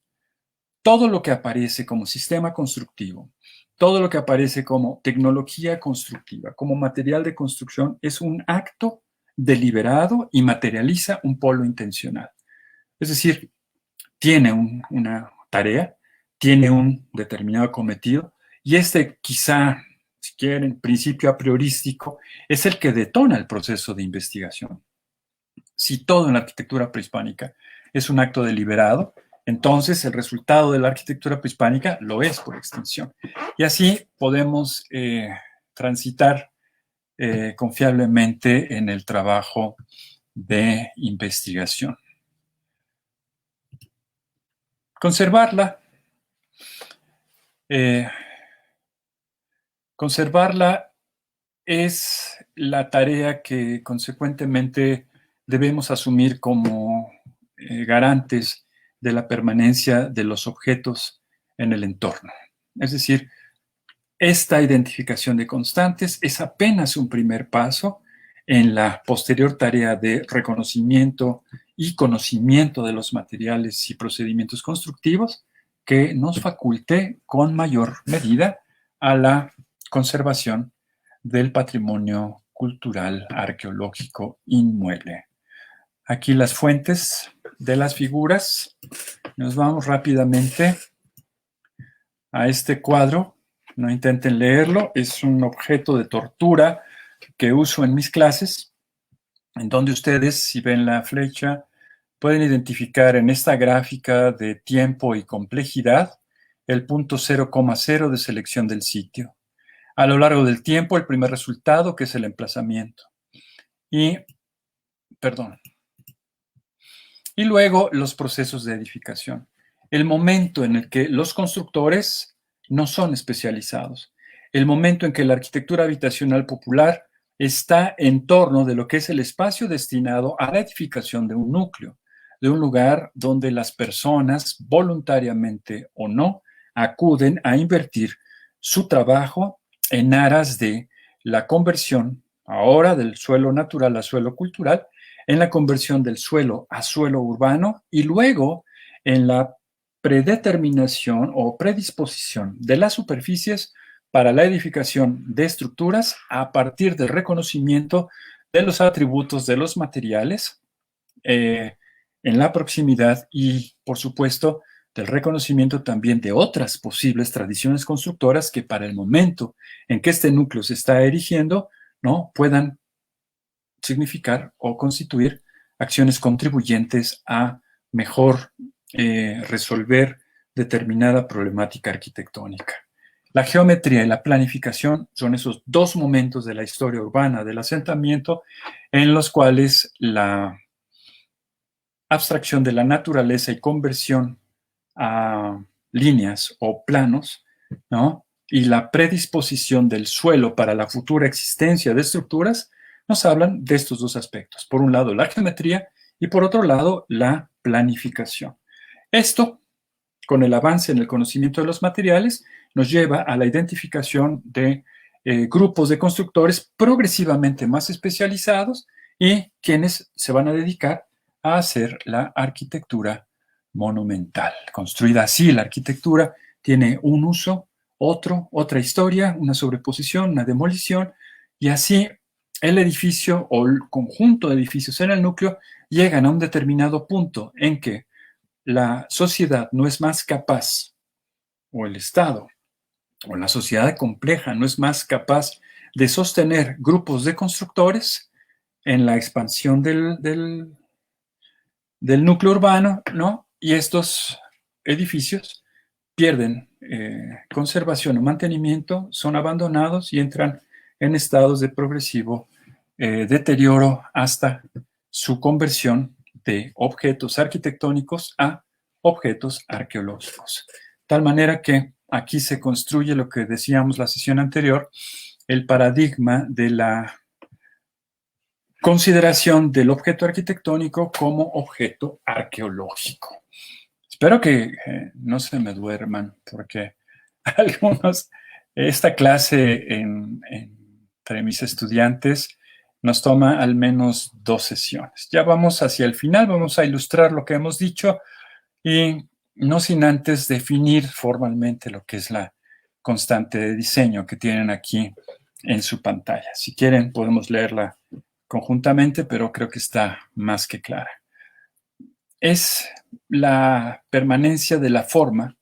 Todo lo que aparece como sistema constructivo, todo lo que aparece como tecnología constructiva, como material de construcción, es un acto deliberado y materializa un polo intencional. Es decir, tiene una tarea, tiene un determinado cometido, y quizá, si quieren, principio a priorístico, es el que detona el proceso de investigación. Si todo en la arquitectura prehispánica es un acto deliberado, entonces el resultado de la arquitectura prehispánica lo es por extensión. Y así podemos transitar confiablemente en el trabajo de investigación. Conservarla es la tarea que consecuentemente debemos asumir como garantes de la permanencia de los objetos en el entorno. Es decir, esta identificación de constantes es apenas un primer paso en la posterior tarea de reconocimiento y conocimiento de los materiales y procedimientos constructivos que nos faculte con mayor medida a la conservación del patrimonio cultural arqueológico inmueble. Aquí las fuentes de las figuras. Nos vamos rápidamente a este cuadro. No intenten leerlo, es un objeto de tortura que uso en mis clases, en donde ustedes, si ven la flecha, pueden identificar en esta gráfica de tiempo y complejidad el punto 0,0 de selección del sitio. A lo largo del tiempo, el primer resultado, que es el emplazamiento. Y luego los procesos de edificación. El momento en el que los constructores no son especializados. El momento en que la arquitectura habitacional popular está en torno de lo que es el espacio destinado a la edificación de un núcleo, de un lugar donde las personas, voluntariamente o no, acuden a invertir su trabajo en aras de la conversión ahora del suelo natural a suelo cultural, en la conversión del suelo a suelo urbano y luego en la predeterminación o predisposición de las superficies para la edificación de estructuras a partir del reconocimiento de los atributos de los materiales en la proximidad y, por supuesto, del reconocimiento también de otras posibles tradiciones constructoras que para el momento en que este núcleo se está erigiendo, ¿no?, puedan significar o constituir acciones contribuyentes a mejor resolver determinada problemática arquitectónica. La geometría y la planificación son esos dos momentos de la historia urbana del asentamiento en los cuales la abstracción de la naturaleza y conversión a líneas o planos, ¿no?, y la predisposición del suelo para la futura existencia de estructuras nos hablan de estos dos aspectos. Por un lado, la geometría y por otro lado, la planificación. Esto, con el avance en el conocimiento de los materiales, nos lleva a la identificación de grupos de constructores progresivamente más especializados y quienes se van a dedicar a hacer la arquitectura monumental. Construida así, la arquitectura tiene un uso, otra historia, una sobreposición, una demolición, y así el edificio o el conjunto de edificios en el núcleo llegan a un determinado punto en que la sociedad no es más capaz, o el Estado, o la sociedad compleja no es más capaz de sostener grupos de constructores en la expansión del núcleo urbano, ¿no? Y estos edificios pierden conservación o mantenimiento, son abandonados y entran en estados de progresivo deterioro hasta su conversión de objetos arquitectónicos a objetos arqueológicos. Tal manera que aquí se construye lo que decíamos la sesión anterior, el paradigma de la consideración del objeto arquitectónico como objeto arqueológico. Espero que no se me duerman, porque algunos, esta clase entre mis estudiantes nos toma al menos 2 sesiones. Ya vamos hacia el final, vamos a ilustrar lo que hemos dicho y no sin antes definir formalmente lo que es la constante de diseño que tienen aquí en su pantalla. Si quieren podemos leerla conjuntamente, pero creo que está más que clara. Es la permanencia de la forma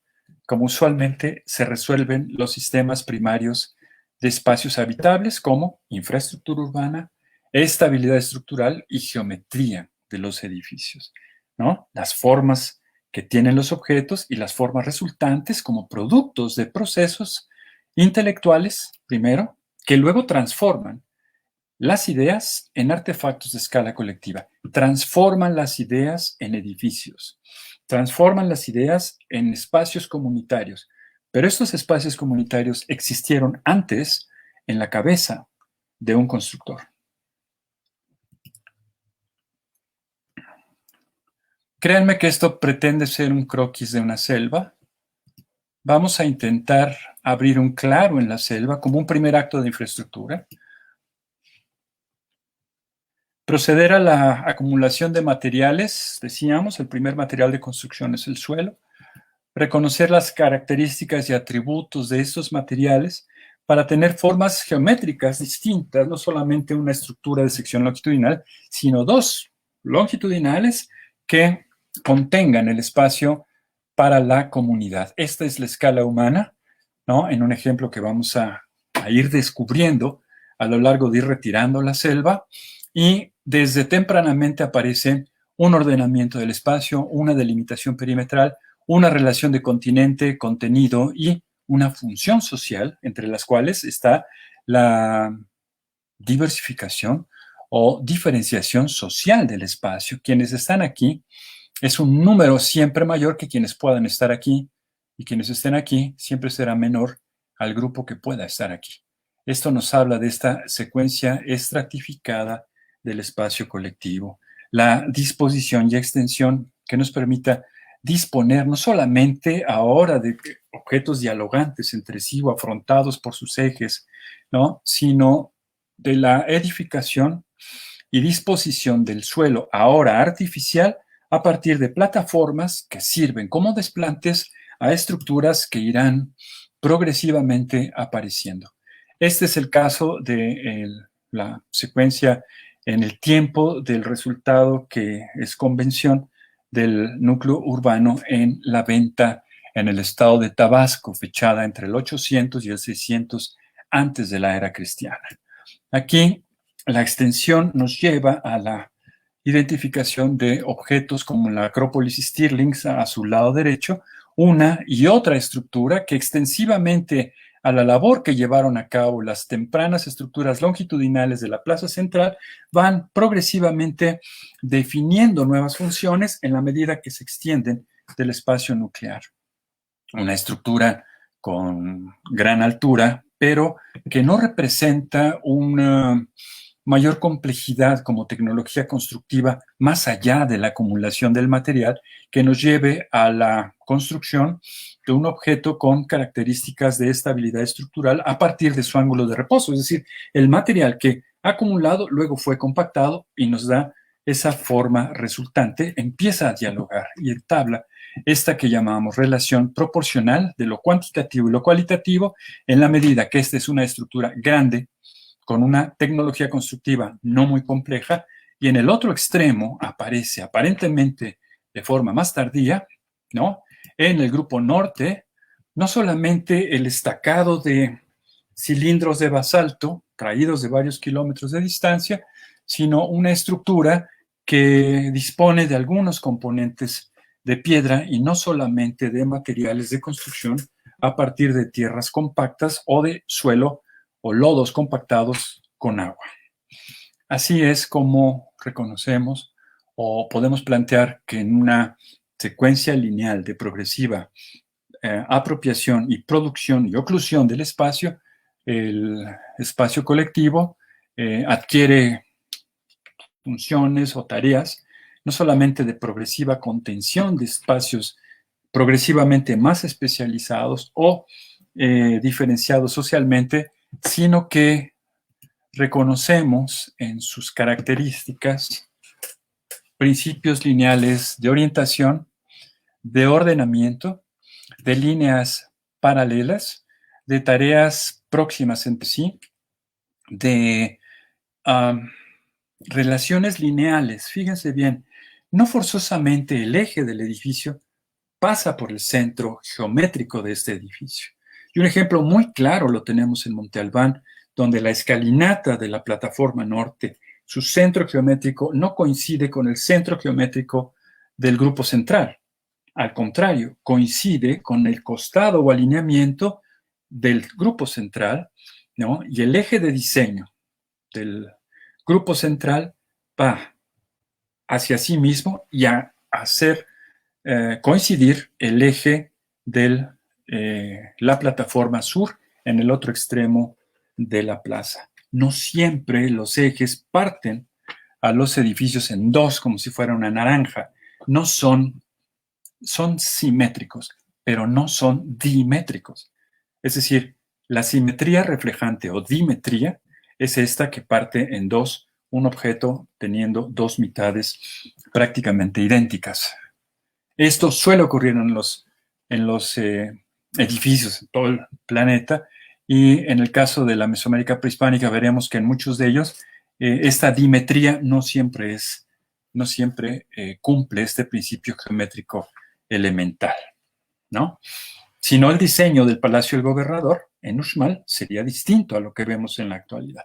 como usualmente se resuelven los sistemas primarios de espacios habitables como infraestructura urbana, estabilidad estructural y geometría de los edificios, ¿no? Las formas que tienen los objetos y las formas resultantes como productos de procesos intelectuales, primero, que luego transforman las ideas en artefactos de escala colectiva, transforman las ideas en edificios, transforman las ideas en espacios comunitarios, pero estos espacios comunitarios existieron antes en la cabeza de un constructor. Créanme que esto pretende ser un croquis de una selva. Vamos a intentar abrir un claro en la selva como un primer acto de infraestructura. Proceder a la acumulación de materiales, decíamos, el primer material de construcción es el suelo. reconocer las características y atributos de estos materiales para tener formas geométricas distintas, no solamente una estructura de sección longitudinal, sino dos longitudinales que contengan el espacio para la comunidad. Esta es la escala humana, ¿no? En un ejemplo que vamos a ir descubriendo a lo largo de ir retirando la selva, y desde tempranamente aparece un ordenamiento del espacio, una delimitación perimetral, una relación de continente, contenido y una función social, entre las cuales está la diversificación o diferenciación social del espacio. Quienes están aquí es un número siempre mayor que quienes puedan estar aquí, y quienes estén aquí siempre será menor al grupo que pueda estar aquí. Esto nos habla de esta secuencia estratificada del espacio colectivo, la disposición y extensión que nos permita disponer no solamente ahora de objetos dialogantes entre sí o afrontados por sus ejes, ¿no?, sino de la edificación y disposición del suelo ahora artificial a partir de plataformas que sirven como desplantes a estructuras que irán progresivamente apareciendo. Este es el caso de la secuencia en el tiempo del resultado que es convención del núcleo urbano en la venta en el estado de Tabasco, fechada entre el 800 y el 600 antes de la era cristiana. Aquí la extensión nos lleva a la identificación de objetos como la Acrópolis Stirlings a su lado derecho, una y otra estructura que extensivamente a la labor que llevaron a cabo las tempranas estructuras longitudinales de la plaza central van progresivamente definiendo nuevas funciones en la medida que se extienden del espacio nuclear. Una estructura con gran altura, pero que no representa una mayor complejidad como tecnología constructiva más allá de la acumulación del material que nos lleve a la construcción de un objeto con características de estabilidad estructural a partir de su ángulo de reposo, es decir, el material que acumulado luego fue compactado y nos da esa forma resultante, empieza a dialogar y entabla esta que llamamos relación proporcional de lo cuantitativo y lo cualitativo en la medida que esta es una estructura grande con una tecnología constructiva no muy compleja, y en el otro extremo aparece aparentemente de forma más tardía, ¿no?, en el grupo norte, no solamente el estacado de cilindros de basalto traídos de varios kilómetros de distancia, sino una estructura que dispone de algunos componentes de piedra y no solamente de materiales de construcción a partir de tierras compactas o de suelo o lodos compactados con agua. Así es como reconocemos o podemos plantear que en una secuencia lineal de progresiva apropiación y producción y oclusión del espacio, el espacio colectivo adquiere funciones o tareas no solamente de progresiva contención de espacios progresivamente más especializados o diferenciados socialmente, sino que reconocemos en sus características principios lineales de orientación, de ordenamiento, de líneas paralelas, de tareas próximas entre sí, de relaciones lineales. Fíjense bien, no forzosamente el eje del edificio pasa por el centro geométrico de este edificio. Y un ejemplo muy claro lo tenemos en Monte Albán, donde la escalinata de la plataforma norte, su centro geométrico no coincide con el centro geométrico del grupo central. Al contrario, coincide con el costado o alineamiento del grupo central, ¿no? Y el eje de diseño del grupo central va hacia sí mismo y a hacer coincidir el eje de la plataforma sur en el otro extremo de la plaza. No siempre los ejes parten a los edificios en dos como si fuera una naranja. No son simétricos, pero no son dimétricos. Es decir, la simetría reflejante o dimetría es esta que parte en dos, un objeto teniendo dos mitades prácticamente idénticas. Esto suele ocurrir en los en los edificios en todo el planeta, y en el caso de la Mesoamérica prehispánica veremos que en muchos de ellos esta dimetría no siempre cumple este principio geométrico elemental, ¿no? Si no, el diseño del Palacio del Gobernador en Uxmal sería distinto a lo que vemos en la actualidad.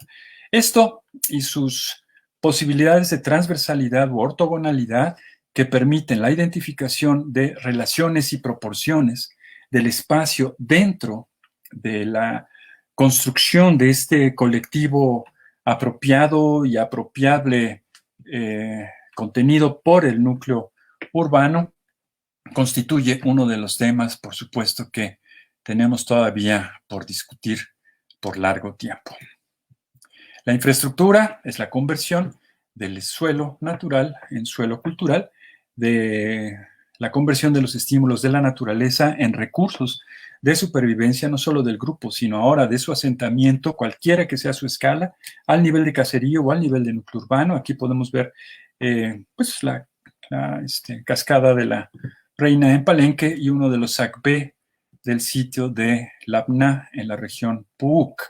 Esto y sus posibilidades de transversalidad u ortogonalidad que permiten la identificación de relaciones y proporciones del espacio dentro de la construcción de este colectivo apropiado y apropiable contenido por el núcleo urbano, constituye uno de los temas, por supuesto, que tenemos todavía por discutir por largo tiempo. La infraestructura es la conversión del suelo natural en suelo cultural, de la conversión de los estímulos de la naturaleza en recursos de supervivencia, no solo del grupo, sino ahora de su asentamiento, cualquiera que sea su escala, al nivel de caserío o al nivel de núcleo urbano. Aquí podemos ver pues la cascada de la Reina en Palenque y uno de los sacbé del sitio de Labna en la región Puuc.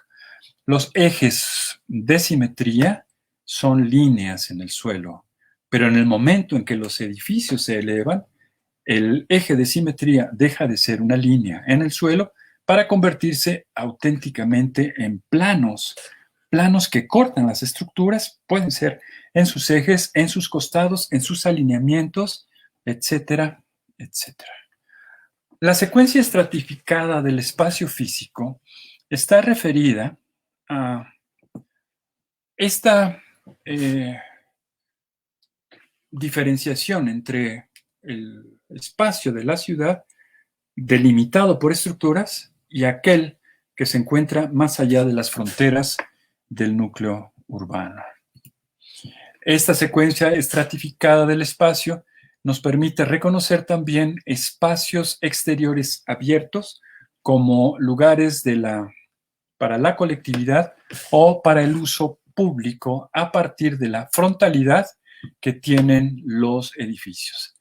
Los ejes de simetría son líneas en el suelo, pero en el momento en que los edificios se elevan, el eje de simetría deja de ser una línea en el suelo para convertirse auténticamente en planos, planos que cortan las estructuras, pueden ser en sus ejes, en sus costados, en sus alineamientos, etcétera, etcétera. La secuencia estratificada del espacio físico está referida a esta diferenciación entre el espacio de la ciudad delimitado por estructuras y aquel que se encuentra más allá de las fronteras del núcleo urbano. Esta secuencia estratificada del espacio nos permite reconocer también espacios exteriores abiertos como lugares para la colectividad o para el uso público a partir de la frontalidad que tienen los edificios.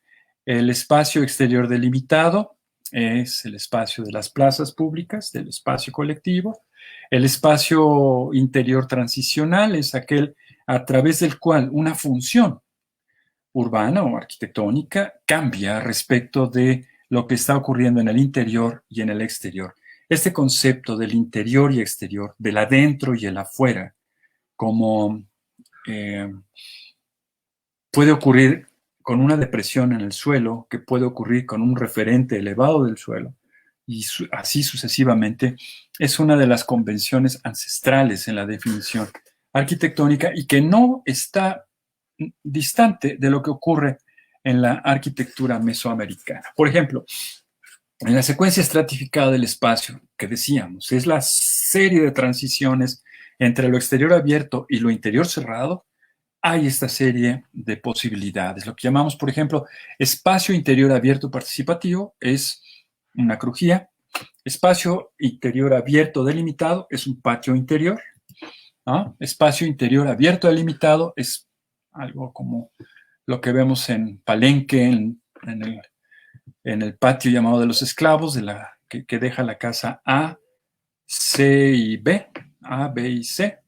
El espacio exterior delimitado es el espacio de las plazas públicas, del espacio colectivo. El espacio interior transicional es aquel a través del cual una función urbana o arquitectónica cambia respecto de lo que está ocurriendo en el interior y en el exterior. Este concepto del interior y exterior, del adentro y el afuera, como puede ocurrir con una depresión en el suelo, que puede ocurrir con un referente elevado del suelo, y así sucesivamente, es una de las convenciones ancestrales en la definición arquitectónica y que no está distante de lo que ocurre en la arquitectura mesoamericana. Por ejemplo, en la secuencia estratificada del espacio, que decíamos, es la serie de transiciones entre lo exterior abierto y lo interior cerrado, hay esta serie de posibilidades. Lo que llamamos, por ejemplo, espacio interior abierto participativo es una crujía. Espacio interior abierto delimitado es un patio interior. ¿No? Espacio interior abierto delimitado es algo como lo que vemos en Palenque, en el patio llamado de los esclavos, que deja la casa A, C y B, A, B y C.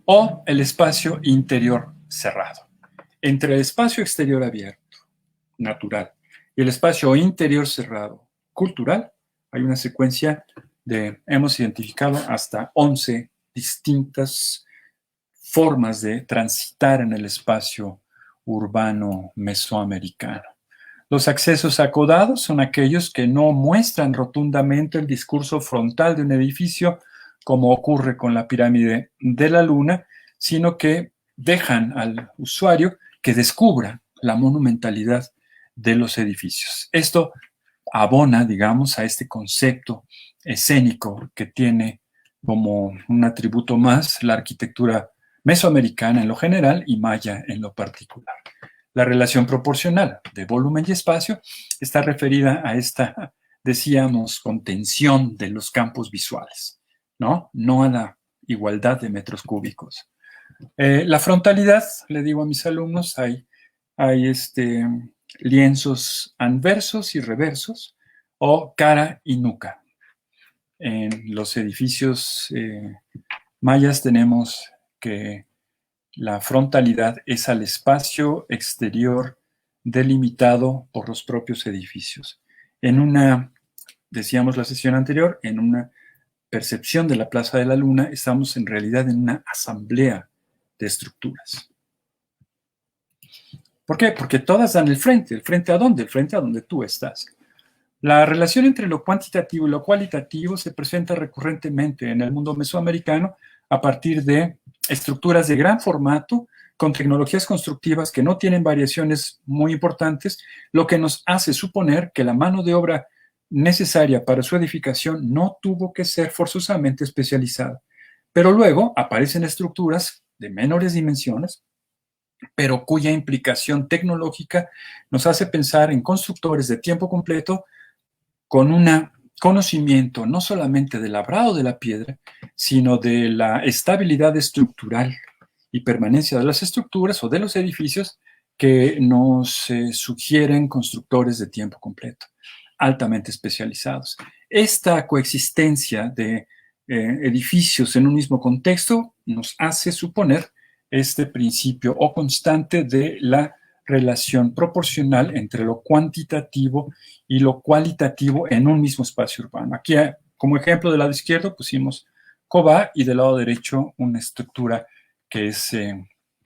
O el espacio interior cerrado. Entre el espacio exterior abierto, natural, y el espacio interior cerrado, cultural, hay una secuencia hemos identificado hasta 11 distintas formas de transitar en el espacio urbano mesoamericano. Los accesos acodados son aquellos que no muestran rotundamente el discurso frontal de un edificio, como ocurre con la pirámide de la Luna, sino que dejan al usuario que descubra la monumentalidad de los edificios. Esto abona, digamos, a este concepto escénico que tiene como un atributo más la arquitectura mesoamericana en lo general y maya en lo particular. La relación proporcional de volumen y espacio está referida a esta, decíamos, contención de los campos visuales, ¿no? No a la igualdad de metros cúbicos. La frontalidad, le digo a mis alumnos, hay lienzos anversos y reversos o cara y nuca. En los edificios mayas tenemos que la frontalidad es al espacio exterior delimitado por los propios edificios. En una, decíamos la sesión anterior, en una percepción de la Plaza de la Luna, estamos en realidad en una asamblea de estructuras. ¿Por qué? Porque todas dan el frente. ¿El frente a dónde? El frente a donde tú estás. La relación entre lo cuantitativo y lo cualitativo se presenta recurrentemente en el mundo mesoamericano a partir de estructuras de gran formato con tecnologías constructivas que no tienen variaciones muy importantes, lo que nos hace suponer que la mano de obra necesaria para su edificación no tuvo que ser forzosamente especializada. Pero luego aparecen estructuras de menores dimensiones, pero cuya implicación tecnológica nos hace pensar en constructores de tiempo completo con un conocimiento no solamente del labrado de la piedra, sino de la estabilidad estructural y permanencia de las estructuras o de los edificios que nos sugieren constructores de tiempo completo, altamente especializados. Esta coexistencia de edificios en un mismo contexto nos hace suponer este principio o constante de la relación proporcional entre lo cuantitativo y lo cualitativo en un mismo espacio urbano. Aquí, como ejemplo del lado izquierdo, pusimos Cobá y del lado derecho una estructura que es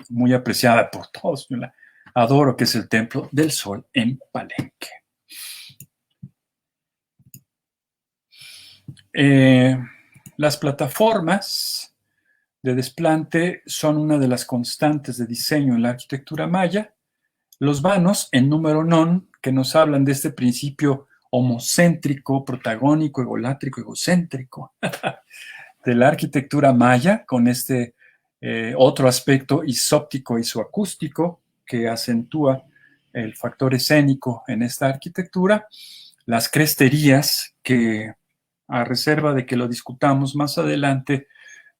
muy apreciada por todos. Yo la adoro, que es el Templo del Sol en Palenque. Las plataformas de desplante son una de las constantes de diseño en la arquitectura maya. Los vanos en número non, que nos hablan de este principio homocéntrico, protagónico, egolátrico, egocéntrico de la arquitectura maya, con este otro aspecto isóptico isoacústico que acentúa el factor escénico en esta arquitectura. Las cresterías, que a reserva de que lo discutamos más adelante,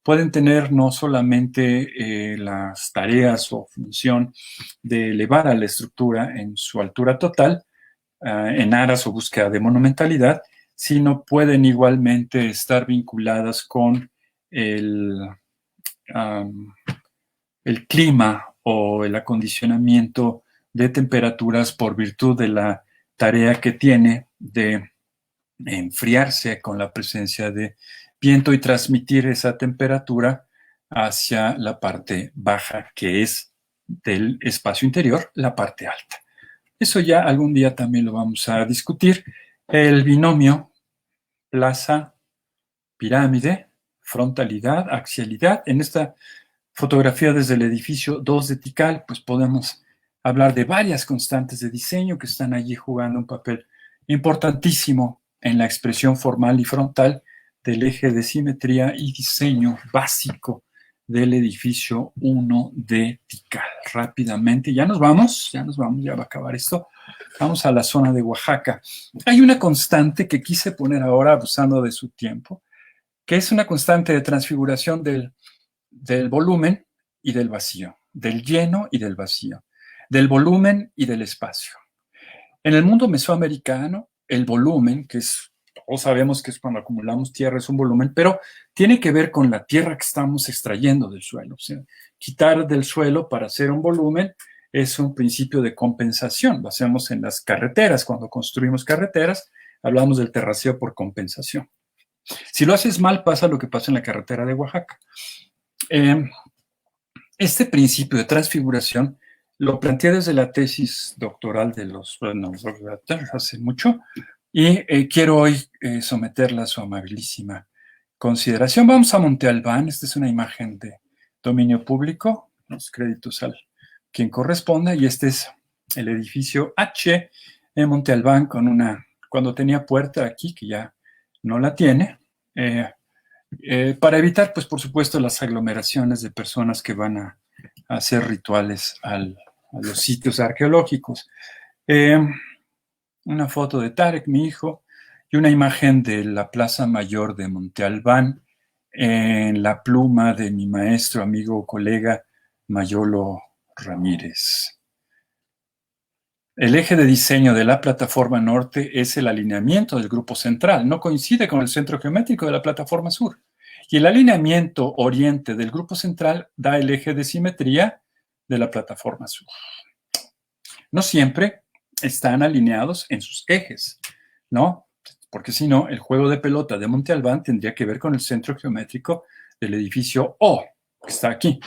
pueden tener no solamente las tareas o función de elevar a la estructura en su altura total, en aras o búsqueda de monumentalidad, sino pueden igualmente estar vinculadas con um, el clima o el acondicionamiento de temperaturas por virtud de la tarea que tiene de enfriarse con la presencia de viento y transmitir esa temperatura hacia la parte baja, que es del espacio interior, la parte alta. Eso ya algún día también lo vamos a discutir. El binomio plaza, pirámide, frontalidad, axialidad. En esta fotografía desde el edificio 2 de Tikal, pues podemos hablar de varias constantes de diseño que están allí jugando un papel importantísimo en la expresión formal y frontal del eje de simetría y diseño básico del edificio 1 de Tikal. Rápidamente, ya va a acabar esto. Vamos a la zona de Oaxaca. Hay una constante que quise poner ahora, abusando de su tiempo, que es una constante de transfiguración del volumen y del vacío, del lleno y del vacío, del volumen y del espacio. En el mundo mesoamericano, el volumen, que es, todos sabemos que es cuando acumulamos tierra, es un volumen, pero tiene que ver con la tierra que estamos extrayendo del suelo. O sea, quitar del suelo para hacer un volumen es un principio de compensación. Lo hacemos en las carreteras. Cuando construimos carreteras, hablamos del terraceo por compensación. Si lo haces mal, pasa lo que pasa en la carretera de Oaxaca. Este principio de transfiguración lo planteé desde la tesis doctoral de hace mucho y quiero hoy someterla a su amabilísima consideración. Vamos a Monte Albán. Esta es una imagen de dominio público, los créditos al quien corresponda, y este es el edificio H en Monte Albán cuando tenía puerta aquí, que ya no la tiene, para evitar, pues por supuesto, las aglomeraciones de personas que van a hacer rituales a los sitios arqueológicos. Una foto de Tarek, mi hijo, y una imagen de la Plaza Mayor de Monte Albán en la pluma de mi maestro, amigo, colega Mayolo Ramírez. El eje de diseño de la plataforma norte es el alineamiento del grupo central, no coincide con el centro geométrico de la plataforma sur. Y el alineamiento oriente del grupo central da el eje de simetría de la plataforma sur. No siempre están alineados en sus ejes, ¿no? Porque si no, el juego de pelota de Monte Albán tendría que ver con el centro geométrico del edificio O, que está aquí,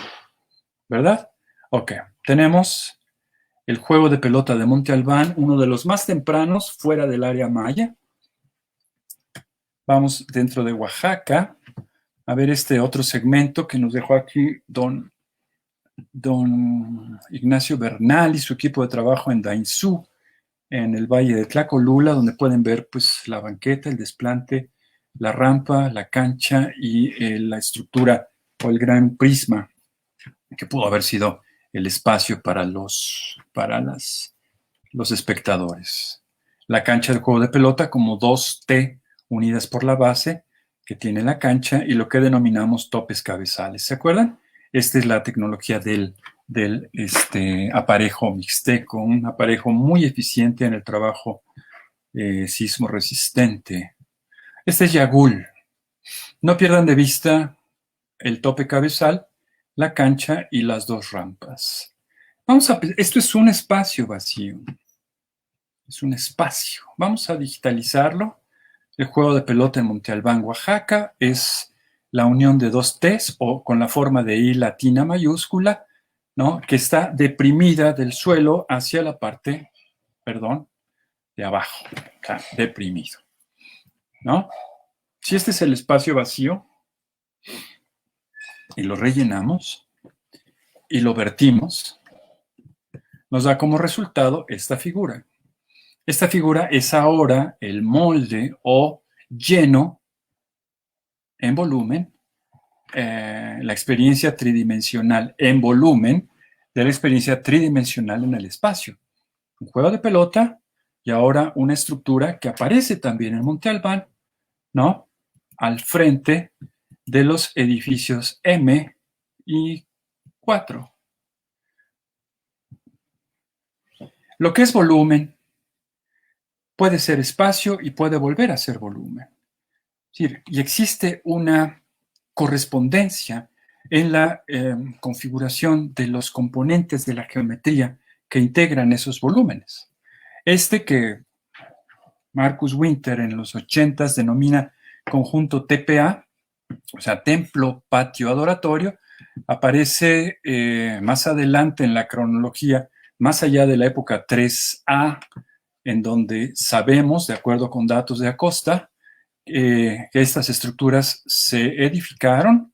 ¿verdad? Ok, tenemos el juego de pelota de Monte Albán, uno de los más tempranos fuera del área maya. Vamos dentro de Oaxaca a ver este otro segmento que nos dejó aquí don Ignacio Bernal y su equipo de trabajo en Dainzú, en el valle de Tlacolula, donde pueden ver pues la banqueta, el desplante, la rampa, la cancha y la estructura o el gran prisma que pudo haber sido el espacio para los espectadores. La cancha del juego de pelota como dos T unidas por la base que tiene la cancha y lo que denominamos topes cabezales. ¿Se acuerdan? Esta es la tecnología del aparejo mixteco, un aparejo muy eficiente en el trabajo sismo resistente. Este es Yagul. No pierdan de vista el tope cabezal, la cancha y las dos rampas. Esto es un espacio vacío. Es un espacio. Vamos a digitalizarlo. El juego de pelota en Monte Albán, Oaxaca, es la unión de dos T's o con la forma de I latina mayúscula, ¿no? Que está deprimida del suelo hacia la parte, de abajo, deprimido, ¿no? Si este es el espacio vacío y lo rellenamos y lo vertimos, nos da como resultado esta figura. Esta figura es ahora el molde o lleno en volumen, la experiencia tridimensional en volumen de la experiencia tridimensional en el espacio. Un juego de pelota y ahora una estructura que aparece también en Monte Albán, ¿no? Al frente de los edificios M y 4. Lo que es volumen puede ser espacio y puede volver a ser volumen. Y existe una correspondencia en la configuración de los componentes de la geometría que integran esos volúmenes. Que Marcus Winter en los 80s denomina conjunto TPA, o sea, templo, patio, adoratorio, aparece más adelante en la cronología, más allá de la época 3A, en donde sabemos, de acuerdo con datos de Acosta, que estas estructuras se edificaron,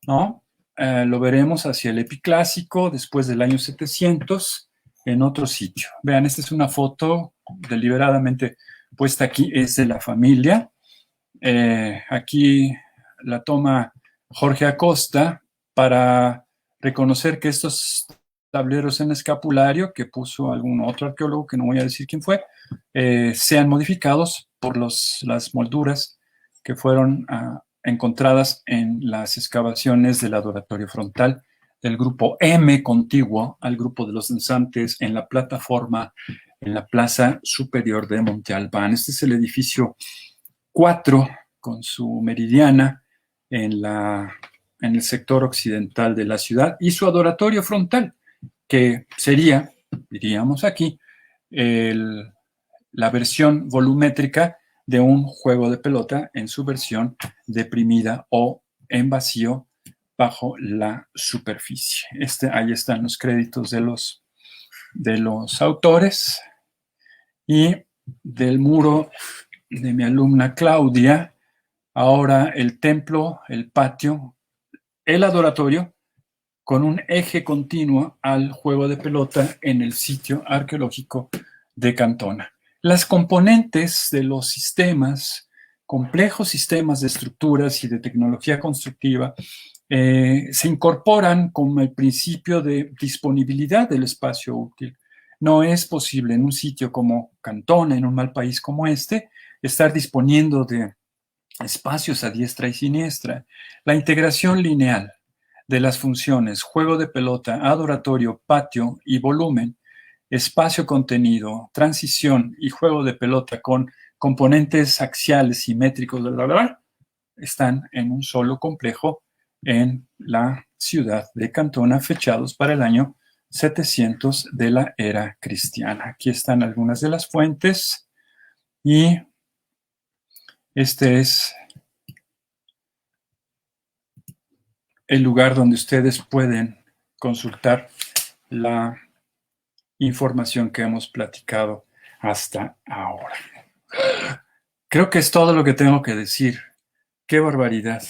¿no? Lo veremos hacia el epiclásico, después del año 700, en otro sitio. Vean, esta es una foto deliberadamente puesta aquí, es de la familia. Aquí la toma Jorge Acosta para reconocer que estos tableros en escapulario que puso algún otro arqueólogo, que no voy a decir quién fue, sean modificados por las molduras que fueron encontradas en las excavaciones del adoratorio frontal del grupo M contiguo al grupo de los danzantes en la plataforma en la plaza superior de Monte Albán. Este es el edificio 4 con su meridiana en el sector occidental de la ciudad y su adoratorio frontal, que sería, diríamos aquí, la versión volumétrica de un juego de pelota en su versión deprimida o en vacío bajo la superficie. Ahí están los créditos de los autores y del muro de mi alumna Claudia. Ahora el templo, el patio, el adoratorio, con un eje continuo al juego de pelota en el sitio arqueológico de Cantona. Las componentes de los sistemas, complejos sistemas de estructuras y de tecnología constructiva, se incorporan como el principio de disponibilidad del espacio útil. No es posible en un sitio como Cantona, en un mal país como este, estar disponiendo de espacios a diestra y siniestra. La integración lineal de las funciones juego de pelota, adoratorio, patio y volumen espacio-contenido, transición y juego de pelota con componentes axiales, simétricos, están en un solo complejo en la ciudad de Cantona, fechados para el año 700 de la era cristiana. Aquí están algunas de las fuentes y este es el lugar donde ustedes pueden consultar la información que hemos platicado hasta ahora. Creo que es todo lo que tengo que decir. ¡Qué barbaridad!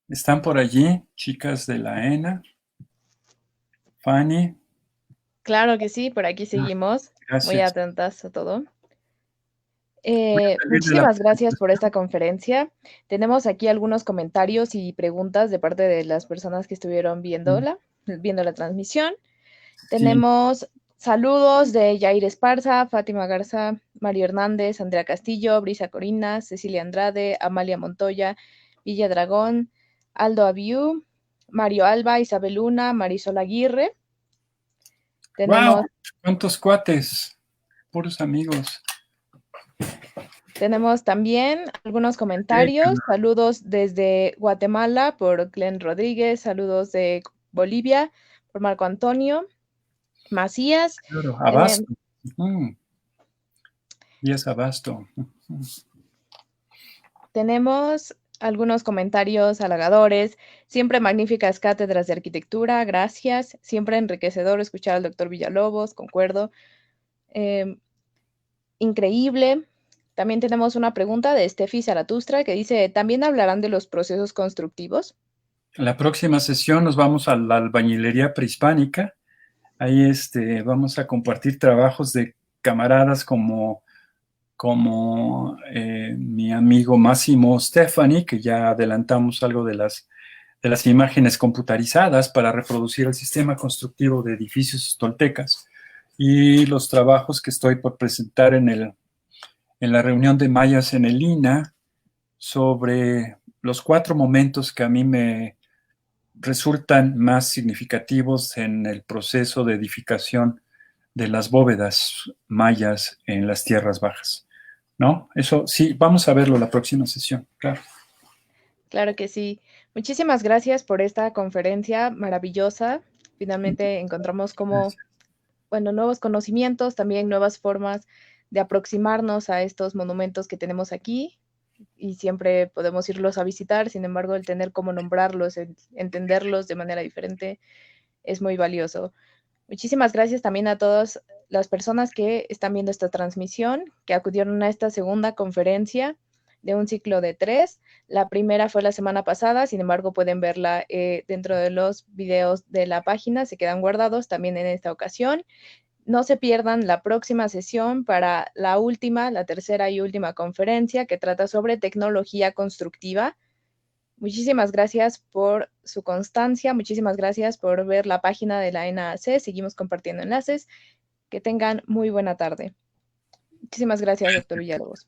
¿Están por allí, chicas de la ENA? Fanny. Claro que sí, por aquí seguimos, muy Gracias. atentas a todo. Voy a salir de la... Muchísimas gracias por esta conferencia. Tenemos aquí algunos comentarios y preguntas de parte de las personas que estuvieron viendo la transmisión. Sí, Tenemos saludos de Yair Esparza, Fátima Garza, Mario Hernández, Andrea Castillo, Brisa Corina, Cecilia Andrade, Amalia Montoya, Villa Dragón, Aldo Abiu, Mario Alba, Isabel Luna, Marisol Aguirre. ¡wow! Tenemos ¿Cuántos cuates? Puros amigos. Tenemos también algunos comentarios. Saludos desde Guatemala por Glenn Rodríguez. Saludos de Bolivia por Marco Antonio Macías. Claro, Tenem- Abasto. Y es Abasto. tenemos algunos comentarios halagadores. Siempre magníficas cátedras de arquitectura. Gracias. Siempre enriquecedor escuchar al doctor Villalobos. Concuerdo. Increíble. También tenemos una pregunta de Steffi Zaratustra que dice, ¿también hablarán de los procesos constructivos? La próxima sesión nos vamos a la albañilería prehispánica. Ahí vamos a compartir trabajos de camaradas como mi amigo Máximo Stefani, que ya adelantamos algo de las imágenes computarizadas para reproducir el sistema constructivo de edificios toltecas, y los trabajos que estoy por presentar en la reunión de mayas en el INA sobre los 4 momentos que a mí me resultan más significativos en el proceso de edificación de las bóvedas mayas en las tierras bajas. ¿No? Eso sí, vamos a verlo la próxima sesión, claro. Claro que sí. Muchísimas gracias por esta conferencia maravillosa. Finalmente encontramos como, bueno, nuevos conocimientos, también nuevas formas de aproximarnos a estos monumentos que tenemos aquí y siempre podemos irlos a visitar. Sin embargo, el tener cómo nombrarlos, el entenderlos de manera diferente es muy valioso. Muchísimas gracias también a todas las personas que están viendo esta transmisión, que acudieron a esta segunda conferencia de un ciclo de 3. La primera fue la semana pasada, sin embargo pueden verla dentro de los videos de la página, se quedan guardados también en esta ocasión. No se pierdan la próxima sesión para la tercera y última conferencia que trata sobre tecnología constructiva. Muchísimas gracias por su constancia, muchísimas gracias por ver la página de la NAC, seguimos compartiendo enlaces. Que tengan muy buena tarde. Muchísimas gracias, doctor Villalobos.